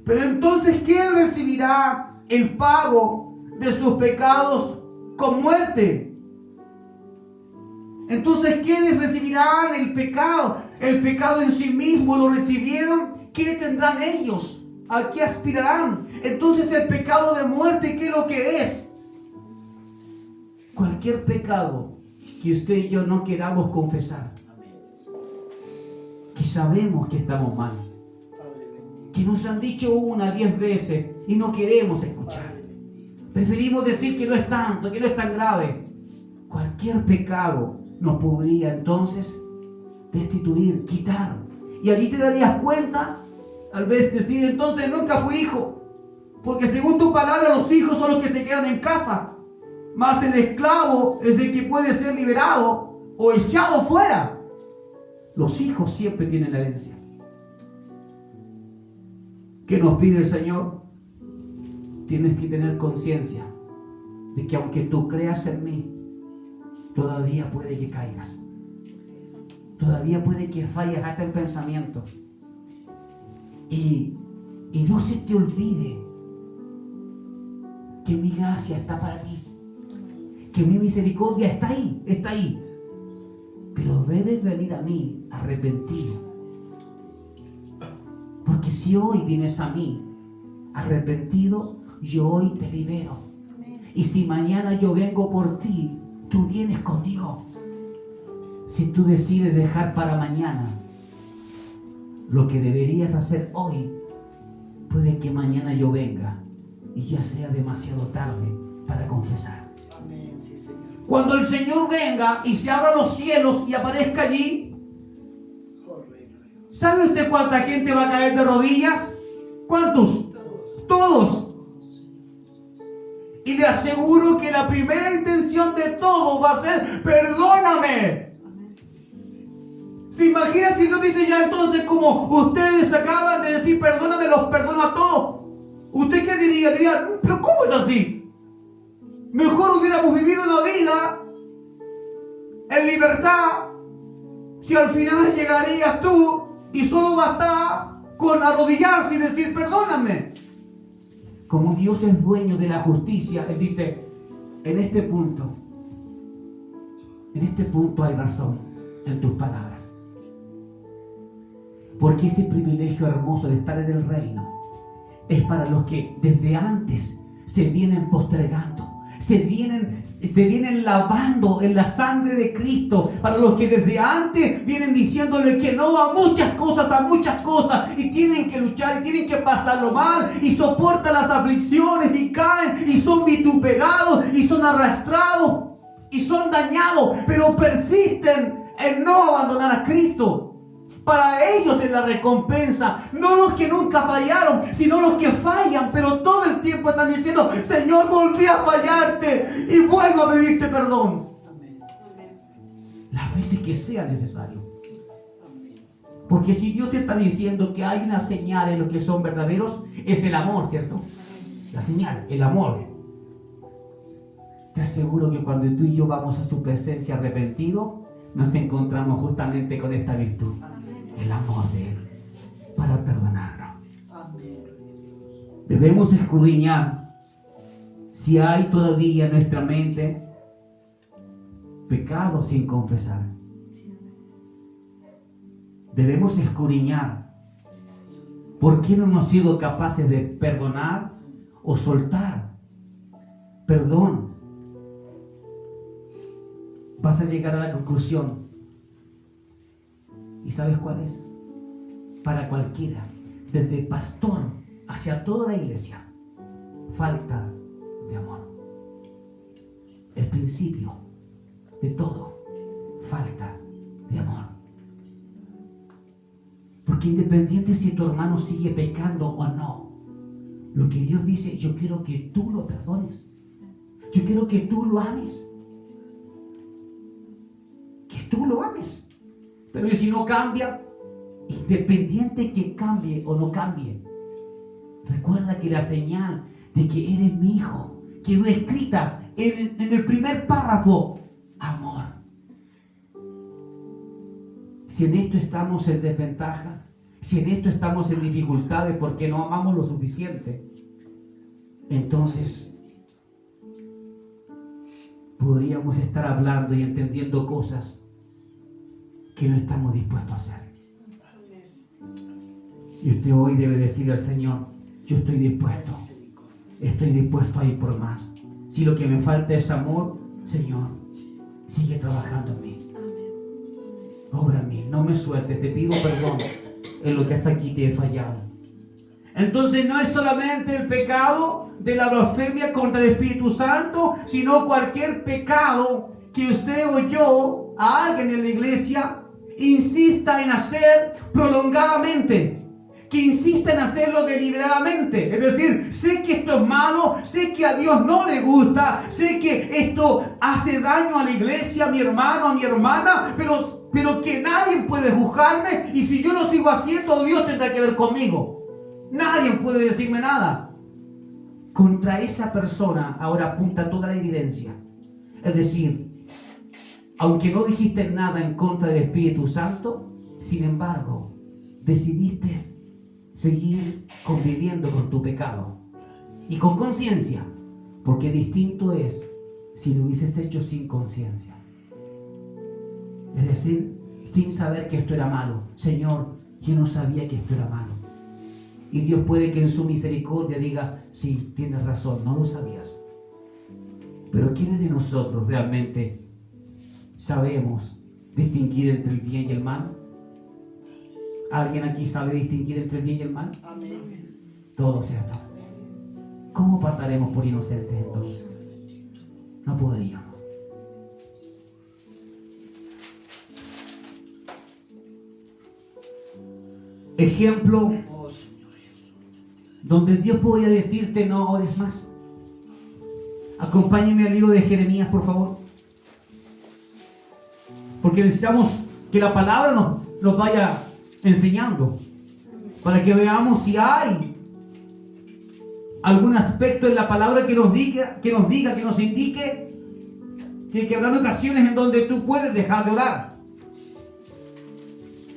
Pero entonces, ¿quién recibirá el pago de sus pecados con muerte? Entonces, ¿quiénes recibirán el pecado? El pecado en sí mismo lo recibieron. ¿Qué tendrán ellos? ¿A qué aspirarán? Entonces, el pecado de muerte, ¿qué es lo que es? Cualquier pecado que usted y yo no queramos confesar, que sabemos que estamos mal, que nos han dicho 1, 10 veces y no queremos escuchar. Preferimos decir que no es tanto, que no es tan grave. Cualquier pecado nos podría entonces destituir, quitar. Y allí te darías cuenta, tal vez decir, entonces nunca fui hijo, porque según tu palabra los hijos son los que se quedan en casa, más el esclavo es el que puede ser liberado o echado fuera. Los hijos siempre tienen la herencia. ¿Qué nos pide el Señor? Tienes que tener conciencia de que aunque tú creas en mí, todavía puede que caigas. Todavía puede que falles hasta en pensamiento. Y no se te olvide que mi gracia está para ti. Que mi misericordia está ahí, está ahí. Pero debes venir a mí arrepentido. Porque si hoy vienes a mí arrepentido, yo hoy te libero. Y si mañana yo vengo por ti, tú vienes conmigo. Si tú decides dejar para mañana lo que deberías hacer hoy, puede que mañana yo venga y ya sea demasiado tarde para confesar. Amén, sí, Señor. Cuando el Señor venga y se abran los cielos y aparezca allí, ¿sabe usted cuánta gente va a caer de rodillas? ¿Cuántos? Todos. Y le aseguro que la primera intención de todos va a ser: perdóname. ¿Se imagina si Dios dice ya entonces, como ustedes acaban de decir perdóname, los perdono a todos? ¿Usted qué diría? Diría, pero ¿cómo es así? Mejor hubiéramos vivido una vida en libertad, si al final llegarías tú y solo basta con arrodillarse y decir perdóname. Como Dios es dueño de la justicia, Él dice, en este punto hay razón en tus palabras. Porque ese privilegio hermoso de estar en el reino es para los que desde antes se vienen postergando, se vienen lavando en la sangre de Cristo, para los que desde antes vienen diciéndole que no a muchas cosas, y tienen que luchar y tienen que pasarlo mal y soportan las aflicciones y caen y son vituperados y son arrastrados y son dañados, pero persisten en no abandonar a Cristo. Para ellos es la recompensa, no los que nunca fallaron, sino los que fallan, pero todo el tiempo están diciendo, Señor, volví a fallarte y vuelvo a pedirte perdón. Las veces que sea necesario. Porque si Dios te está diciendo que hay una señal en los que son verdaderos, es el amor, ¿cierto? La señal, el amor. Te aseguro que cuando tú y yo vamos a su presencia arrepentidos, nos encontramos justamente con esta virtud. El amor de Él para perdonarnos. Debemos escudriñar si hay todavía en nuestra mente pecados sin confesar. Debemos escudriñar por qué no hemos sido capaces de perdonar o soltar perdón. Vas a llegar a la conclusión. ¿Y sabes cuál es? Para cualquiera, desde el pastor hacia toda la iglesia, falta de amor. El principio de todo, falta de amor. Porque independiente si tu hermano sigue pecando o no, lo que Dios dice, yo quiero que tú lo perdones. Yo quiero que tú lo ames. Que tú lo ames. Pero si no cambia, independiente que cambie o no cambie, recuerda que la señal de que eres mi hijo quedó escrita en el primer párrafo: amor. Si en esto estamos en desventaja, si en esto estamos en dificultades porque no amamos lo suficiente, entonces podríamos estar hablando y entendiendo cosas que no estamos dispuestos a hacer. Y usted hoy debe decirle al Señor: yo estoy dispuesto a ir por más. Si lo que me falta es amor, Señor, sigue trabajando en mí. Obra en mí, no me sueltes, te pido perdón en lo que hasta aquí te he fallado. Entonces no es solamente el pecado de la blasfemia contra el Espíritu Santo, sino cualquier pecado que usted o yo, a alguien en la iglesia, insista en hacer prolongadamente, que insista en hacerlo deliberadamente. Es decir, sé que esto es malo, sé que a Dios no le gusta, sé que esto hace daño a la iglesia, a mi hermano, a mi hermana, pero que nadie puede juzgarme, y si yo lo sigo haciendo, Dios tendrá que ver conmigo. Nadie puede decirme nada. Contra esa persona ahora apunta toda la evidencia. Es decir, aunque no dijiste nada en contra del Espíritu Santo, sin embargo, decidiste seguir conviviendo con tu pecado y con conciencia, porque distinto es si lo hubieses hecho sin conciencia. Es decir, sin saber que esto era malo. Señor, yo no sabía que esto era malo. Y Dios puede que en su misericordia diga: sí, tienes razón, no lo sabías. Pero ¿quiénes de nosotros realmente sabemos distinguir entre el bien y el mal? ¿Alguien aquí sabe distinguir entre el bien y el mal? Amén. Todos, ¿cierto? ¿Cómo pasaremos por inocentes entonces? No podríamos. Ejemplo Oh, Señor Jesús. donde Dios podría decirte: no ores más. Acompáñenme al libro de Jeremías, por favor, porque necesitamos que la palabra nos vaya enseñando, para que veamos si hay algún aspecto en la palabra que nos diga, que nos indique que habrá ocasiones en donde tú puedes dejar de orar.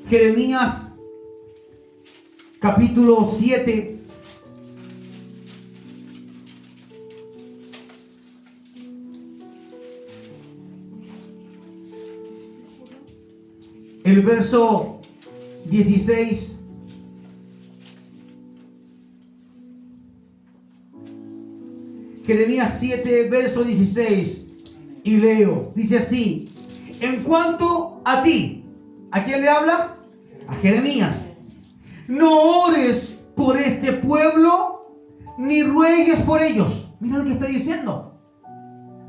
Jeremías capítulo 7. El verso 16. Jeremías 7, verso 16. Y leo, dice así: en cuanto a ti, ¿a quién le habla? A Jeremías. No ores por este pueblo, ni ruegues por ellos. Mira lo que está diciendo.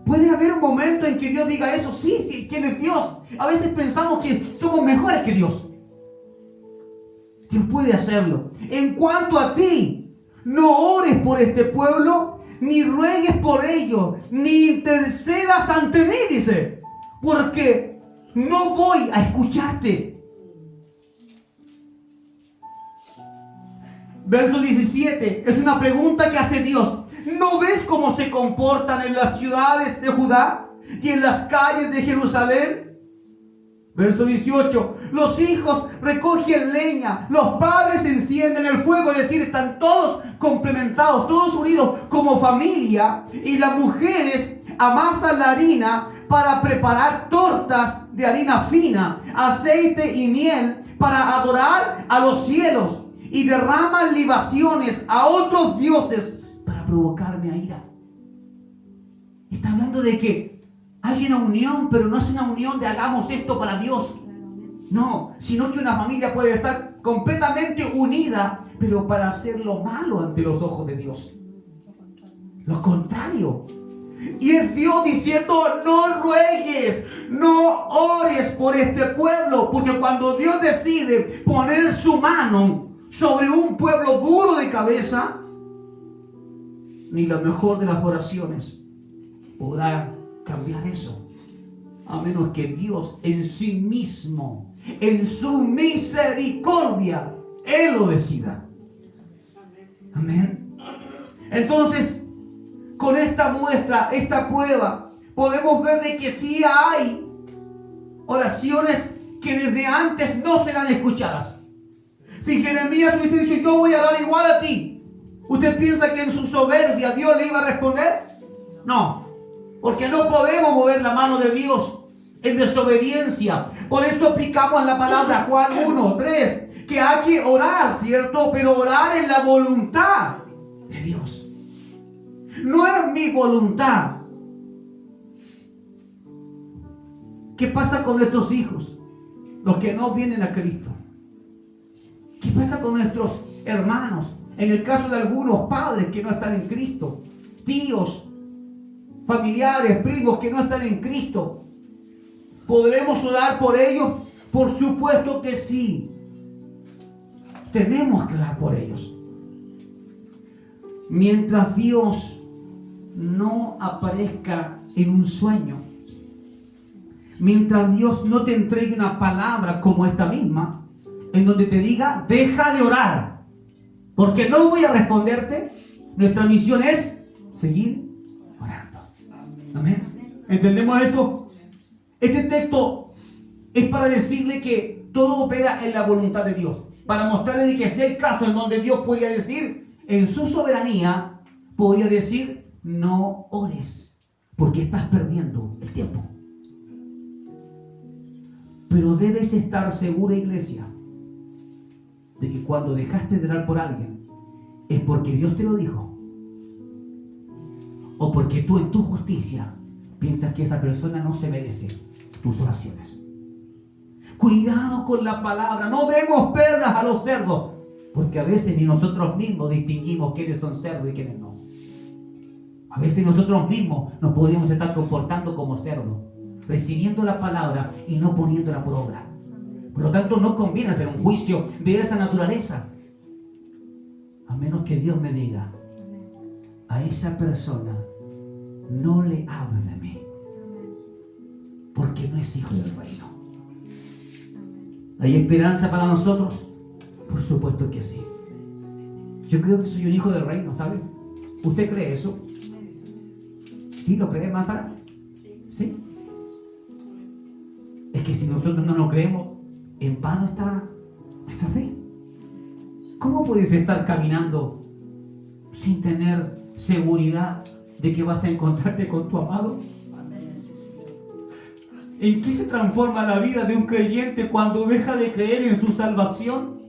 ¿Puede haber un momento en que Dios diga eso? Sí, ¿quién es Dios? A veces pensamos que somos mejores que Dios. Dios puede hacerlo. En cuanto a ti, no ores por este pueblo, ni ruegues por ellos, ni intercedas ante mí, dice, porque no voy a escucharte. Verso 17, es una pregunta que hace Dios. ¿No ves cómo se comportan en las ciudades de Judá y en las calles de Jerusalén? Verso 18, los hijos recogen leña, los padres encienden el fuego, es decir, están todos complementados, todos unidos como familia, y las mujeres amasan la harina para preparar tortas de harina fina, aceite y miel para adorar a los cielos, y derraman libaciones a otros dioses para provocarme a ira. Está hablando de que hay una unión, pero no es una unión de hagamos esto para Dios. No, sino que una familia puede estar completamente unida, pero para hacer lo malo ante los ojos de Dios. Lo contrario. Y es Dios diciendo, no ruegues, no ores por este pueblo. Porque cuando Dios decide poner su mano sobre un pueblo duro de cabeza, ni la mejor de las oraciones podrá cambiar eso. A menos que Dios en sí mismo, en su misericordia, Él lo decida. Amén. Entonces, con esta muestra, esta prueba, podemos ver de que sí hay oraciones que desde antes no serán escuchadas. Si Jeremías hubiese dicho, yo voy a orar igual a ti, ¿usted piensa que en su soberbia Dios le iba a responder? No, porque no podemos mover la mano de Dios en desobediencia. Por eso aplicamos la palabra Juan 1:3, que hay que orar, ¿cierto? Pero orar en la voluntad de Dios. No es mi voluntad. ¿Qué pasa con nuestros hijos? Los que no vienen a Cristo. ¿Qué pasa con nuestros hermanos? En el caso de algunos padres que no están en Cristo. Tíos, familiares, primos que no están en Cristo. ¿Podremos orar por ellos? Por supuesto que sí. Tenemos que orar por ellos. Mientras Dios no aparezca en un sueño, mientras Dios no te entregue una palabra como esta misma, en donde te diga, deja de orar, porque no voy a responderte, nuestra misión es seguir orando. Amén. ¿Entendemos eso? Este texto es para decirle que todo opera en la voluntad de Dios, para mostrarle de que si hay casos en donde Dios podría decir, en su soberanía, podría decir, no ores, porque estás perdiendo el tiempo. Pero debes estar segura, iglesia, de que cuando dejaste de orar por alguien, es porque Dios te lo dijo, o porque tú en tu justicia piensas que esa persona no se merece tus oraciones. Cuidado con la palabra, no demos perlas a los cerdos, porque a veces ni nosotros mismos distinguimos quiénes son cerdos y quiénes no. A veces nosotros mismos nos podríamos estar comportando como cerdos, recibiendo la palabra y no poniéndola por obra. Por lo tanto, no conviene hacer un juicio de esa naturaleza, a menos que Dios me diga, a esa persona no le hable de mí, porque no es hijo del reino. ¿Hay esperanza para nosotros? Por supuesto que sí. Yo creo que soy un hijo del reino, ¿sabe? ¿Usted cree eso? ¿Sí? ¿Lo cree, Mazara? ¿Sí? Es que si nosotros no lo creemos, en vano está nuestra fe. ¿Cómo puedes estar caminando sin tener seguridad de que vas a encontrarte con tu amado? ¿En qué se transforma la vida de un creyente cuando deja de creer en su salvación?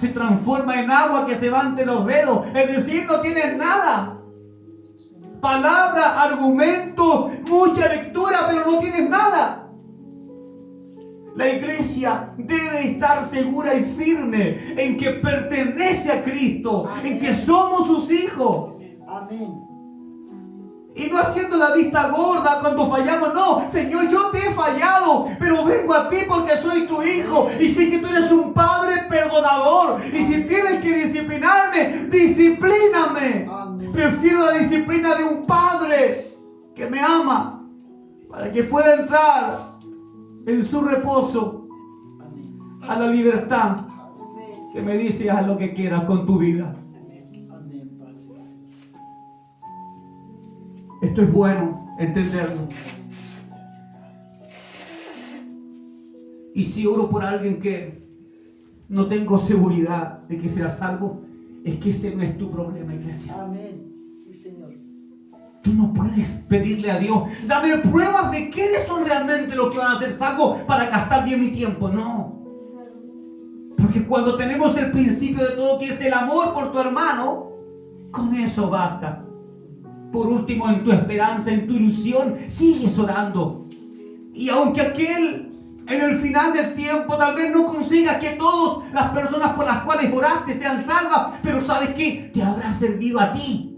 Se transforma en agua que se va ante los dedos, es decir, no tienes nada. Palabra, argumento, mucha lectura, pero no tienes nada. La iglesia debe estar segura y firme en que pertenece a Cristo, amén, en que somos sus hijos. Amén. Y no haciendo la vista gorda cuando fallamos. No, Señor, yo te he fallado, pero vengo a ti porque soy tu hijo y sé que tú eres un padre perdonador. Y si tienes que disciplinarme, disciplíname. Amén. Prefiero la disciplina de un padre que me ama, para que pueda entrar en su reposo a la libertad que me dice, haz lo que quieras con tu vida. Esto es bueno entenderlo. Y si oro por alguien que no tengo seguridad de que será salvo, es que ese no es tu problema, iglesia. Amén. Sí, Señor. Tú no puedes pedirle a Dios, dame pruebas de quiénes son realmente los que van a ser salvos para gastar bien mi tiempo. No. Porque cuando tenemos el principio de todo, que es el amor por tu hermano, con eso basta. Por último, en tu esperanza, en tu ilusión, sigues orando. Y aunque aquel, en el final del tiempo, tal vez no consiga que todas las personas por las cuales oraste sean salvas, pero ¿sabes qué? Te habrá servido a ti.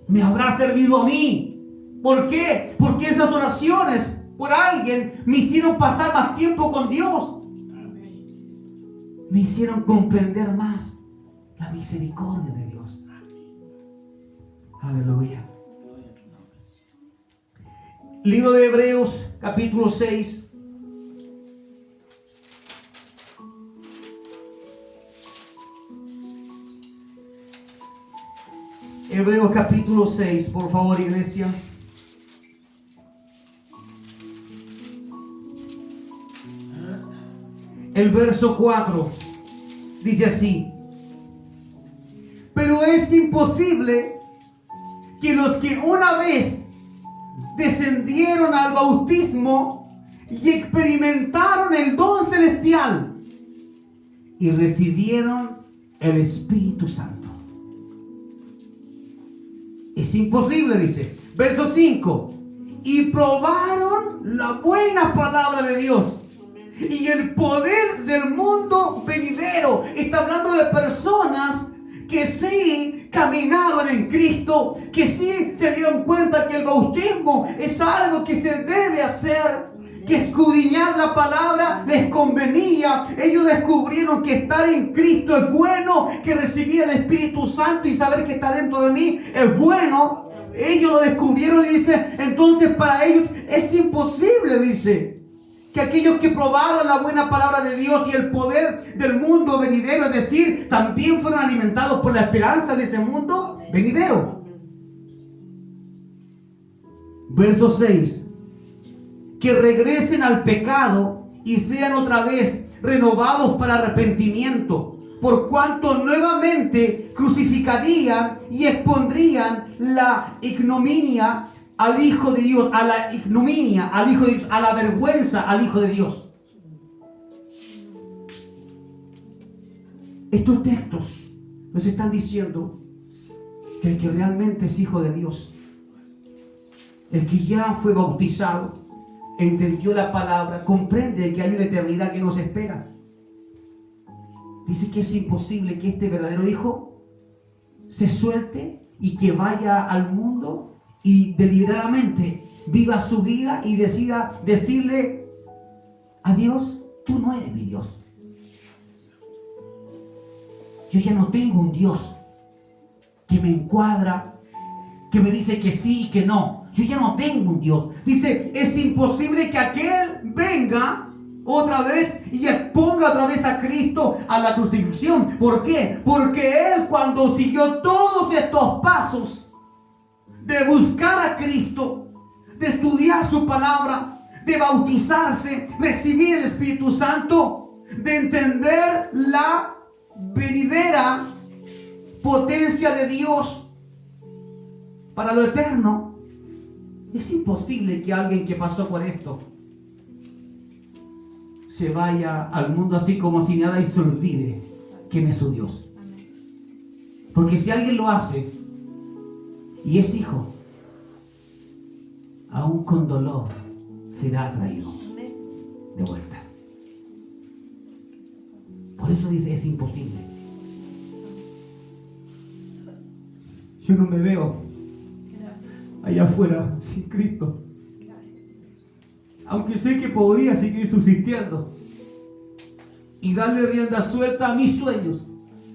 Me habrá servido a mí. ¿Por qué? Porque esas oraciones por alguien me hicieron pasar más tiempo con Dios. Me hicieron comprender más la misericordia de Dios. Aleluya. Libro de Hebreos, capítulo 6. Hebreos capítulo 6, por favor, iglesia. El verso 4 dice así: pero es imposible que los que una vez descendieron al bautismo y experimentaron el don celestial y recibieron el Espíritu Santo. Es imposible, dice. Verso 5. Y probaron la buena palabra de Dios y el poder del mundo venidero. Está hablando de personas que sí caminaron en Cristo, que sí se dieron cuenta que el bautismo es algo que se debe hacer, que escudriñar la palabra les convenía. Ellos descubrieron que estar en Cristo es bueno, que recibir el Espíritu Santo y saber que está dentro de mí es bueno. Ellos lo descubrieron y dice, entonces para ellos es imposible, dice, que aquellos que probaron la buena palabra de Dios y el poder del mundo venidero, es decir, también fueron alimentados por la esperanza de ese mundo venidero. Verso 6. Que regresen al pecado y sean otra vez renovados para arrepentimiento, por cuanto nuevamente crucificarían y expondrían la ignominia al Hijo de Dios, a la ignominia al Hijo de Dios, a la vergüenza al Hijo de Dios. Estos textos nos están diciendo que el que realmente es hijo de Dios, el que ya fue bautizado, entendió la palabra, comprende que hay una eternidad que nos espera. Dice que es imposible que este verdadero hijo se suelte y que vaya al mundo y deliberadamente viva su vida y decida decirle a Dios, tú no eres mi Dios. Yo ya no tengo un Dios que me encuadra, que me dice que sí y que no. Yo ya no tengo un Dios. Dice, es imposible que aquel venga otra vez y exponga otra vez a Cristo a la crucifixión. ¿Por qué? Porque Él, cuando siguió todos estos pasos de buscar a Cristo, de estudiar su palabra, de bautizarse, recibir el Espíritu Santo, de entender la venidera potencia de Dios para lo eterno, es imposible que alguien que pasó por esto se vaya al mundo así como si nada y se olvide quién es su Dios. Porque si alguien lo hace y es hijo, aún con dolor será atraído de vuelta. Por eso dice, es imposible. Yo no me veo allá afuera sin Cristo. Aunque sé que podría seguir subsistiendo y darle rienda suelta a mis sueños,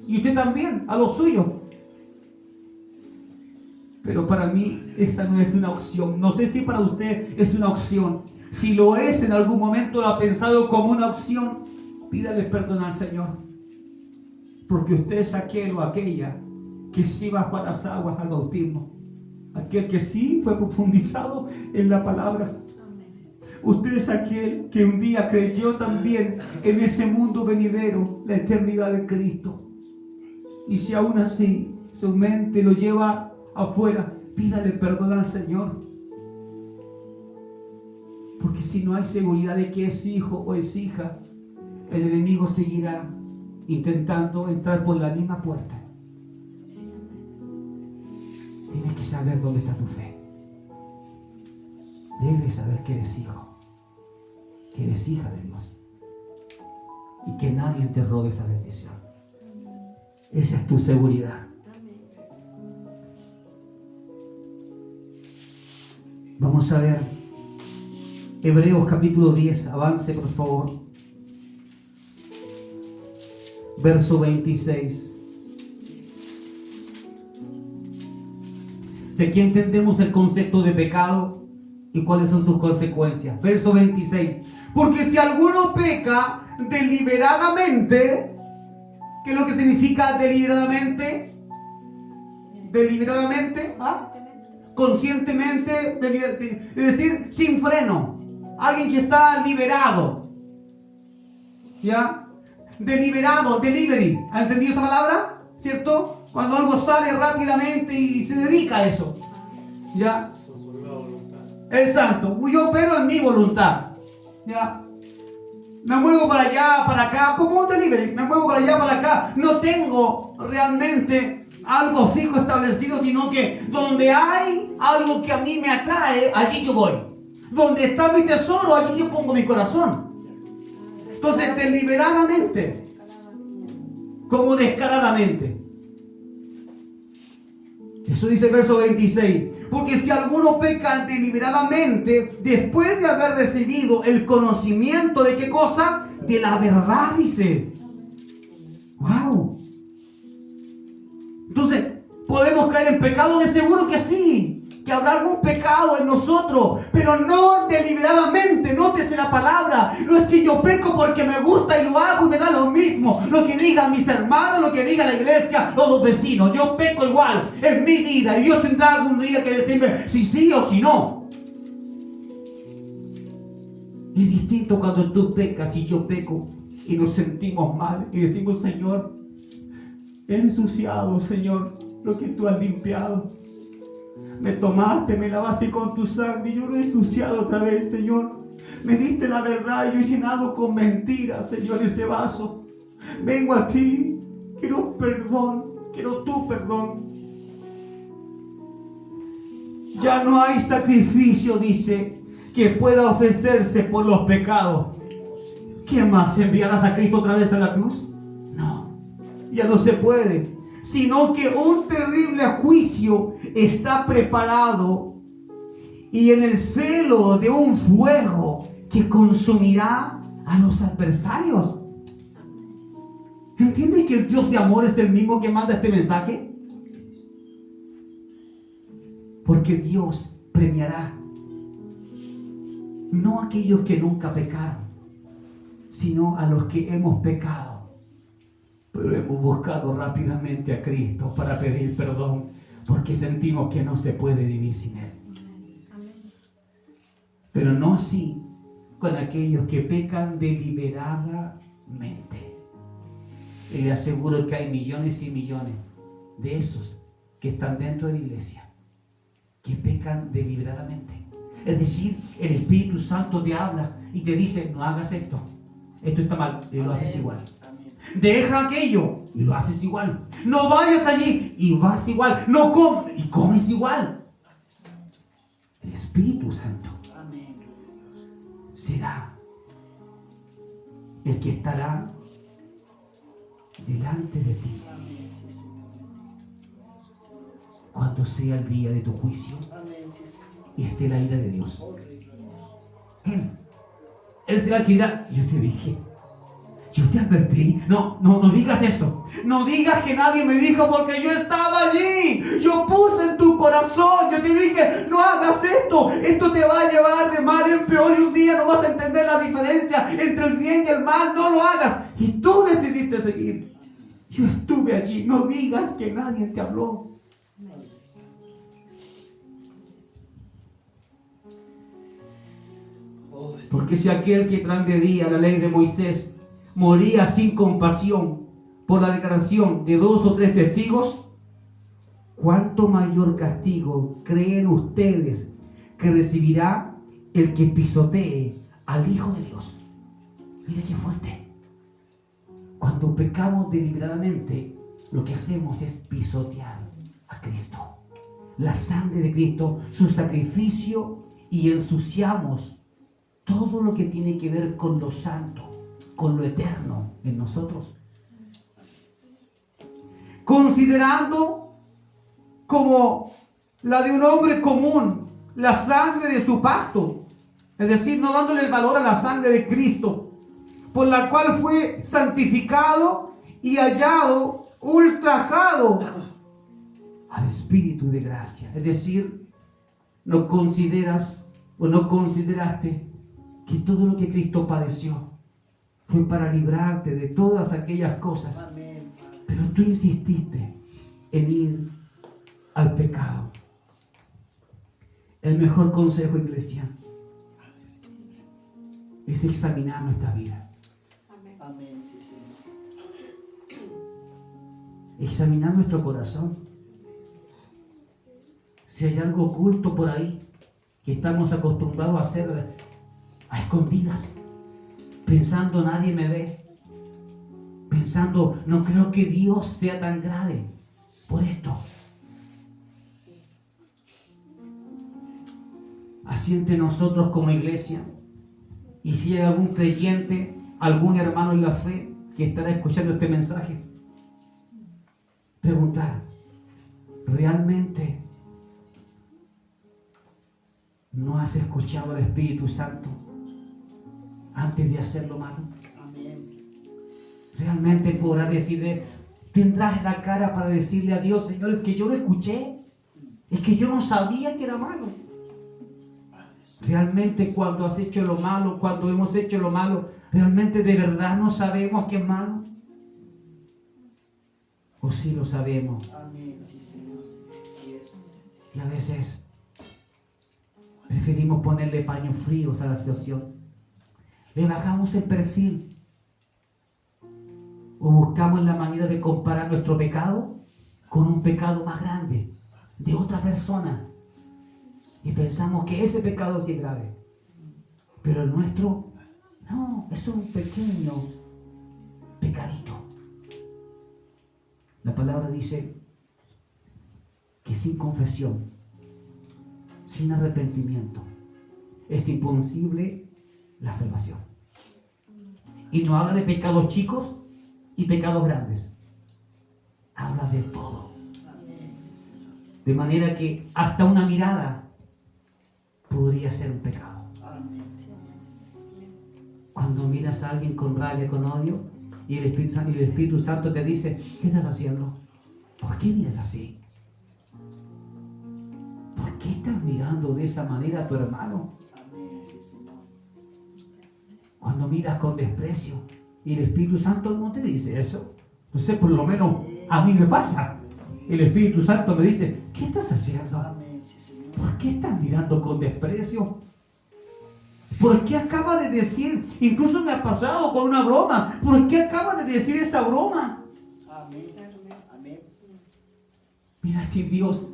y usted también a los suyos. Pero para mí esta no es una opción. No sé si para usted es una opción. Si lo es, en algún momento lo ha pensado como una opción, pídale perdón al Señor. Porque usted es aquel o aquella que sí bajó a las aguas al bautismo. Aquel que sí fue profundizado en la palabra. Usted es aquel que un día creyó también en ese mundo venidero, la eternidad de Cristo. Y si aún así su mente lo lleva afuera, pídale perdón al Señor. Porque si no hay seguridad de que es hijo o es hija, el enemigo seguirá intentando entrar por la misma puerta. Tienes que saber dónde está tu fe. Debes saber que eres hijo, que eres hija de Dios, y que nadie te robe esa bendición. Esa es tu seguridad. Vamos a ver Hebreos capítulo 10, avance por favor. Verso 26. De aquí entendemos el concepto de pecado y cuáles son sus consecuencias. Verso 26. Porque si alguno peca deliberadamente, ¿qué es lo que significa deliberadamente? Deliberadamente, ¿ah? Conscientemente, es decir, sin freno. Alguien que está liberado, ¿ya? Deliberado, delivery. ¿Ha entendido esa palabra? ¿Cierto? Cuando algo sale rápidamente y se dedica a eso, ¿ya? Con su nueva voluntad. Exacto. Yo opero en mi voluntad, ¿ya? Me muevo para allá, para acá, como un delivery. Me muevo para allá, para acá. No tengo realmente algo fijo establecido, sino que donde hay algo que a mí me atrae, allí yo voy. Donde está mi tesoro, allí yo pongo mi corazón. Entonces, deliberadamente, como descaradamente. Eso dice el verso 26. Porque si alguno peca deliberadamente, después de haber recibido el conocimiento de qué cosa, de la verdad, dice. ¡Wow! Entonces, ¿podemos caer en pecado? De seguro que sí. Que habrá algún pecado en nosotros, pero no deliberadamente. Nótese la palabra. No es que yo peco porque me gusta y lo hago y me da lo mismo. Lo que digan mis hermanos, lo que diga la iglesia o los vecinos. Yo peco igual. Es mi vida y Dios tendrá algún día que decirme si sí o si no. Es distinto cuando tú pecas y yo peco y nos sentimos mal y decimos: Señor, he ensuciado, Señor, lo que tú has limpiado. Me tomaste, me lavaste con tu sangre y yo lo he ensuciado otra vez, Señor. Me diste la verdad y yo he llenado con mentiras, Señor, ese vaso. Vengo a ti, quiero perdón, quiero tu perdón. Ya no hay sacrificio, dice, que pueda ofrecerse por los pecados. ¿Qué más? ¿Enviarás a Cristo otra vez a la cruz? No, ya no se puede. Sino que un terrible juicio está preparado y en el celo de un fuego que consumirá a los adversarios. ¿Entiende que el Dios de amor es el mismo que manda este mensaje? Porque Dios premiará no a aquellos que nunca pecaron, sino a los que hemos pecado. Pero hemos buscado rápidamente a Cristo para pedir perdón porque sentimos que no se puede vivir sin Él. Pero no así con aquellos que pecan deliberadamente. Y le aseguro que hay millones y millones de esos que están dentro de la iglesia que pecan deliberadamente. Es decir, el Espíritu Santo te habla y te dice: no hagas esto, esto está mal, y lo haces igual. Deja aquello y lo haces igual. No vayas allí y vas igual. No comes y comes igual. El Espíritu Santo será el que estará delante de ti cuando sea el día de tu juicio y esté la ira de Dios. Él será el que dirá: yo te dije, yo te advertí. No digas eso. No digas que nadie me dijo, porque yo estaba allí. Yo puse en tu corazón. Yo te dije: no hagas esto. Esto te va a llevar de mal en peor y un día no vas a entender la diferencia entre el bien y el mal. No lo hagas. Y tú decidiste seguir. Yo estuve allí. No digas que nadie te habló. Porque si aquel que transgredía la ley de Moisés moría sin compasión por la declaración de 2 o 3 testigos, ¿cuánto mayor castigo creen ustedes que recibirá el que pisotee al Hijo de Dios? Mira qué fuerte. Cuando pecamos deliberadamente, lo que hacemos es pisotear a Cristo, la sangre de Cristo, su sacrificio, y ensuciamos todo lo que tiene que ver con lo santo, con lo eterno en nosotros. Considerando como la de un hombre común la sangre de su pacto. Es decir, no dándole el valor a la sangre de Cristo, por la cual fue santificado y hallado, ultrajado al Espíritu de gracia. Es decir, no consideras o no consideraste que todo lo que Cristo padeció fue para librarte de todas aquellas cosas. Amén, Padre. Pero tú insististe en ir al pecado. El mejor consejo, iglesia, es examinar nuestra vida. Amén, sí, Señor. Examinar nuestro corazón. Si hay algo oculto por ahí que estamos acostumbrados a hacer a escondidas, pensando nadie me ve, pensando no creo que Dios sea tan grave por esto. Así entre nosotros como iglesia, y si hay algún creyente, algún hermano en la fe que estará escuchando este mensaje, preguntar, ¿realmente no has escuchado al Espíritu Santo antes de hacer lo malo? Amén. ¿Realmente podrás decirle, tendrás la cara para decirle a Dios, Señor, es que yo lo escuché, es que yo no sabía que era malo? Realmente cuando has hecho lo malo, cuando hemos hecho lo malo, ¿realmente de verdad no sabemos que es malo? ¿O sí lo sabemos? Amén, sí, Señor. Sí es. Y a veces preferimos ponerle paños fríos a la situación. Le bajamos el perfil. O buscamos la manera de comparar nuestro pecado con un pecado más grande de otra persona. Y pensamos que ese pecado sí es grave. Pero el nuestro, no, es un pequeño pecadito. La palabra dice que sin confesión, sin arrepentimiento, es imposible la salvación. Y no habla de pecados chicos y pecados grandes. Habla de todo. Amén, sí, Señor. De manera que hasta una mirada podría ser un pecado. Amén. Cuando miras a alguien con rabia, con odio, y el Espíritu Santo te dice, ¿qué estás haciendo? ¿Por qué miras así? ¿Por qué estás mirando de esa manera a tu hermano? Amén, sí, Señor. Cuando miras con desprecio, y el Espíritu Santo no te dice eso. Entonces, por lo menos a mí me pasa. El Espíritu Santo me dice, ¿qué estás haciendo? Amén, sí, Señor. ¿Por qué estás mirando con desprecio? ¿Por qué acaba de decir? Incluso me ha pasado con una broma. ¿Por qué acaba de decir esa broma? Amén. Amén. Mira, si Dios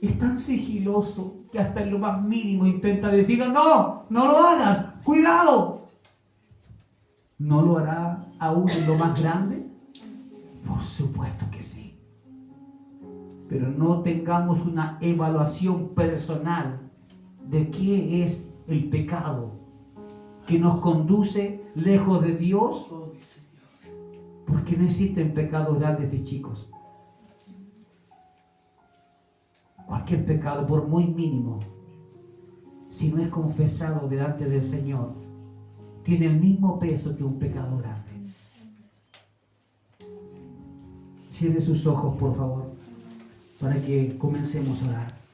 es tan sigiloso que hasta en lo más mínimo intenta decir, no, no lo hagas, cuidado. ¿No lo hará aún en lo más grande? Por supuesto que sí. Pero no tengamos una evaluación personal de qué es el pecado que nos conduce lejos de Dios, Oh, mi Señor. porque no existen pecados grandes y chicos. Cualquier pecado, por muy mínimo, si no es confesado delante del Señor, tiene el mismo peso que un pecado grande. Cierre sus ojos, por favor, para que comencemos a orar.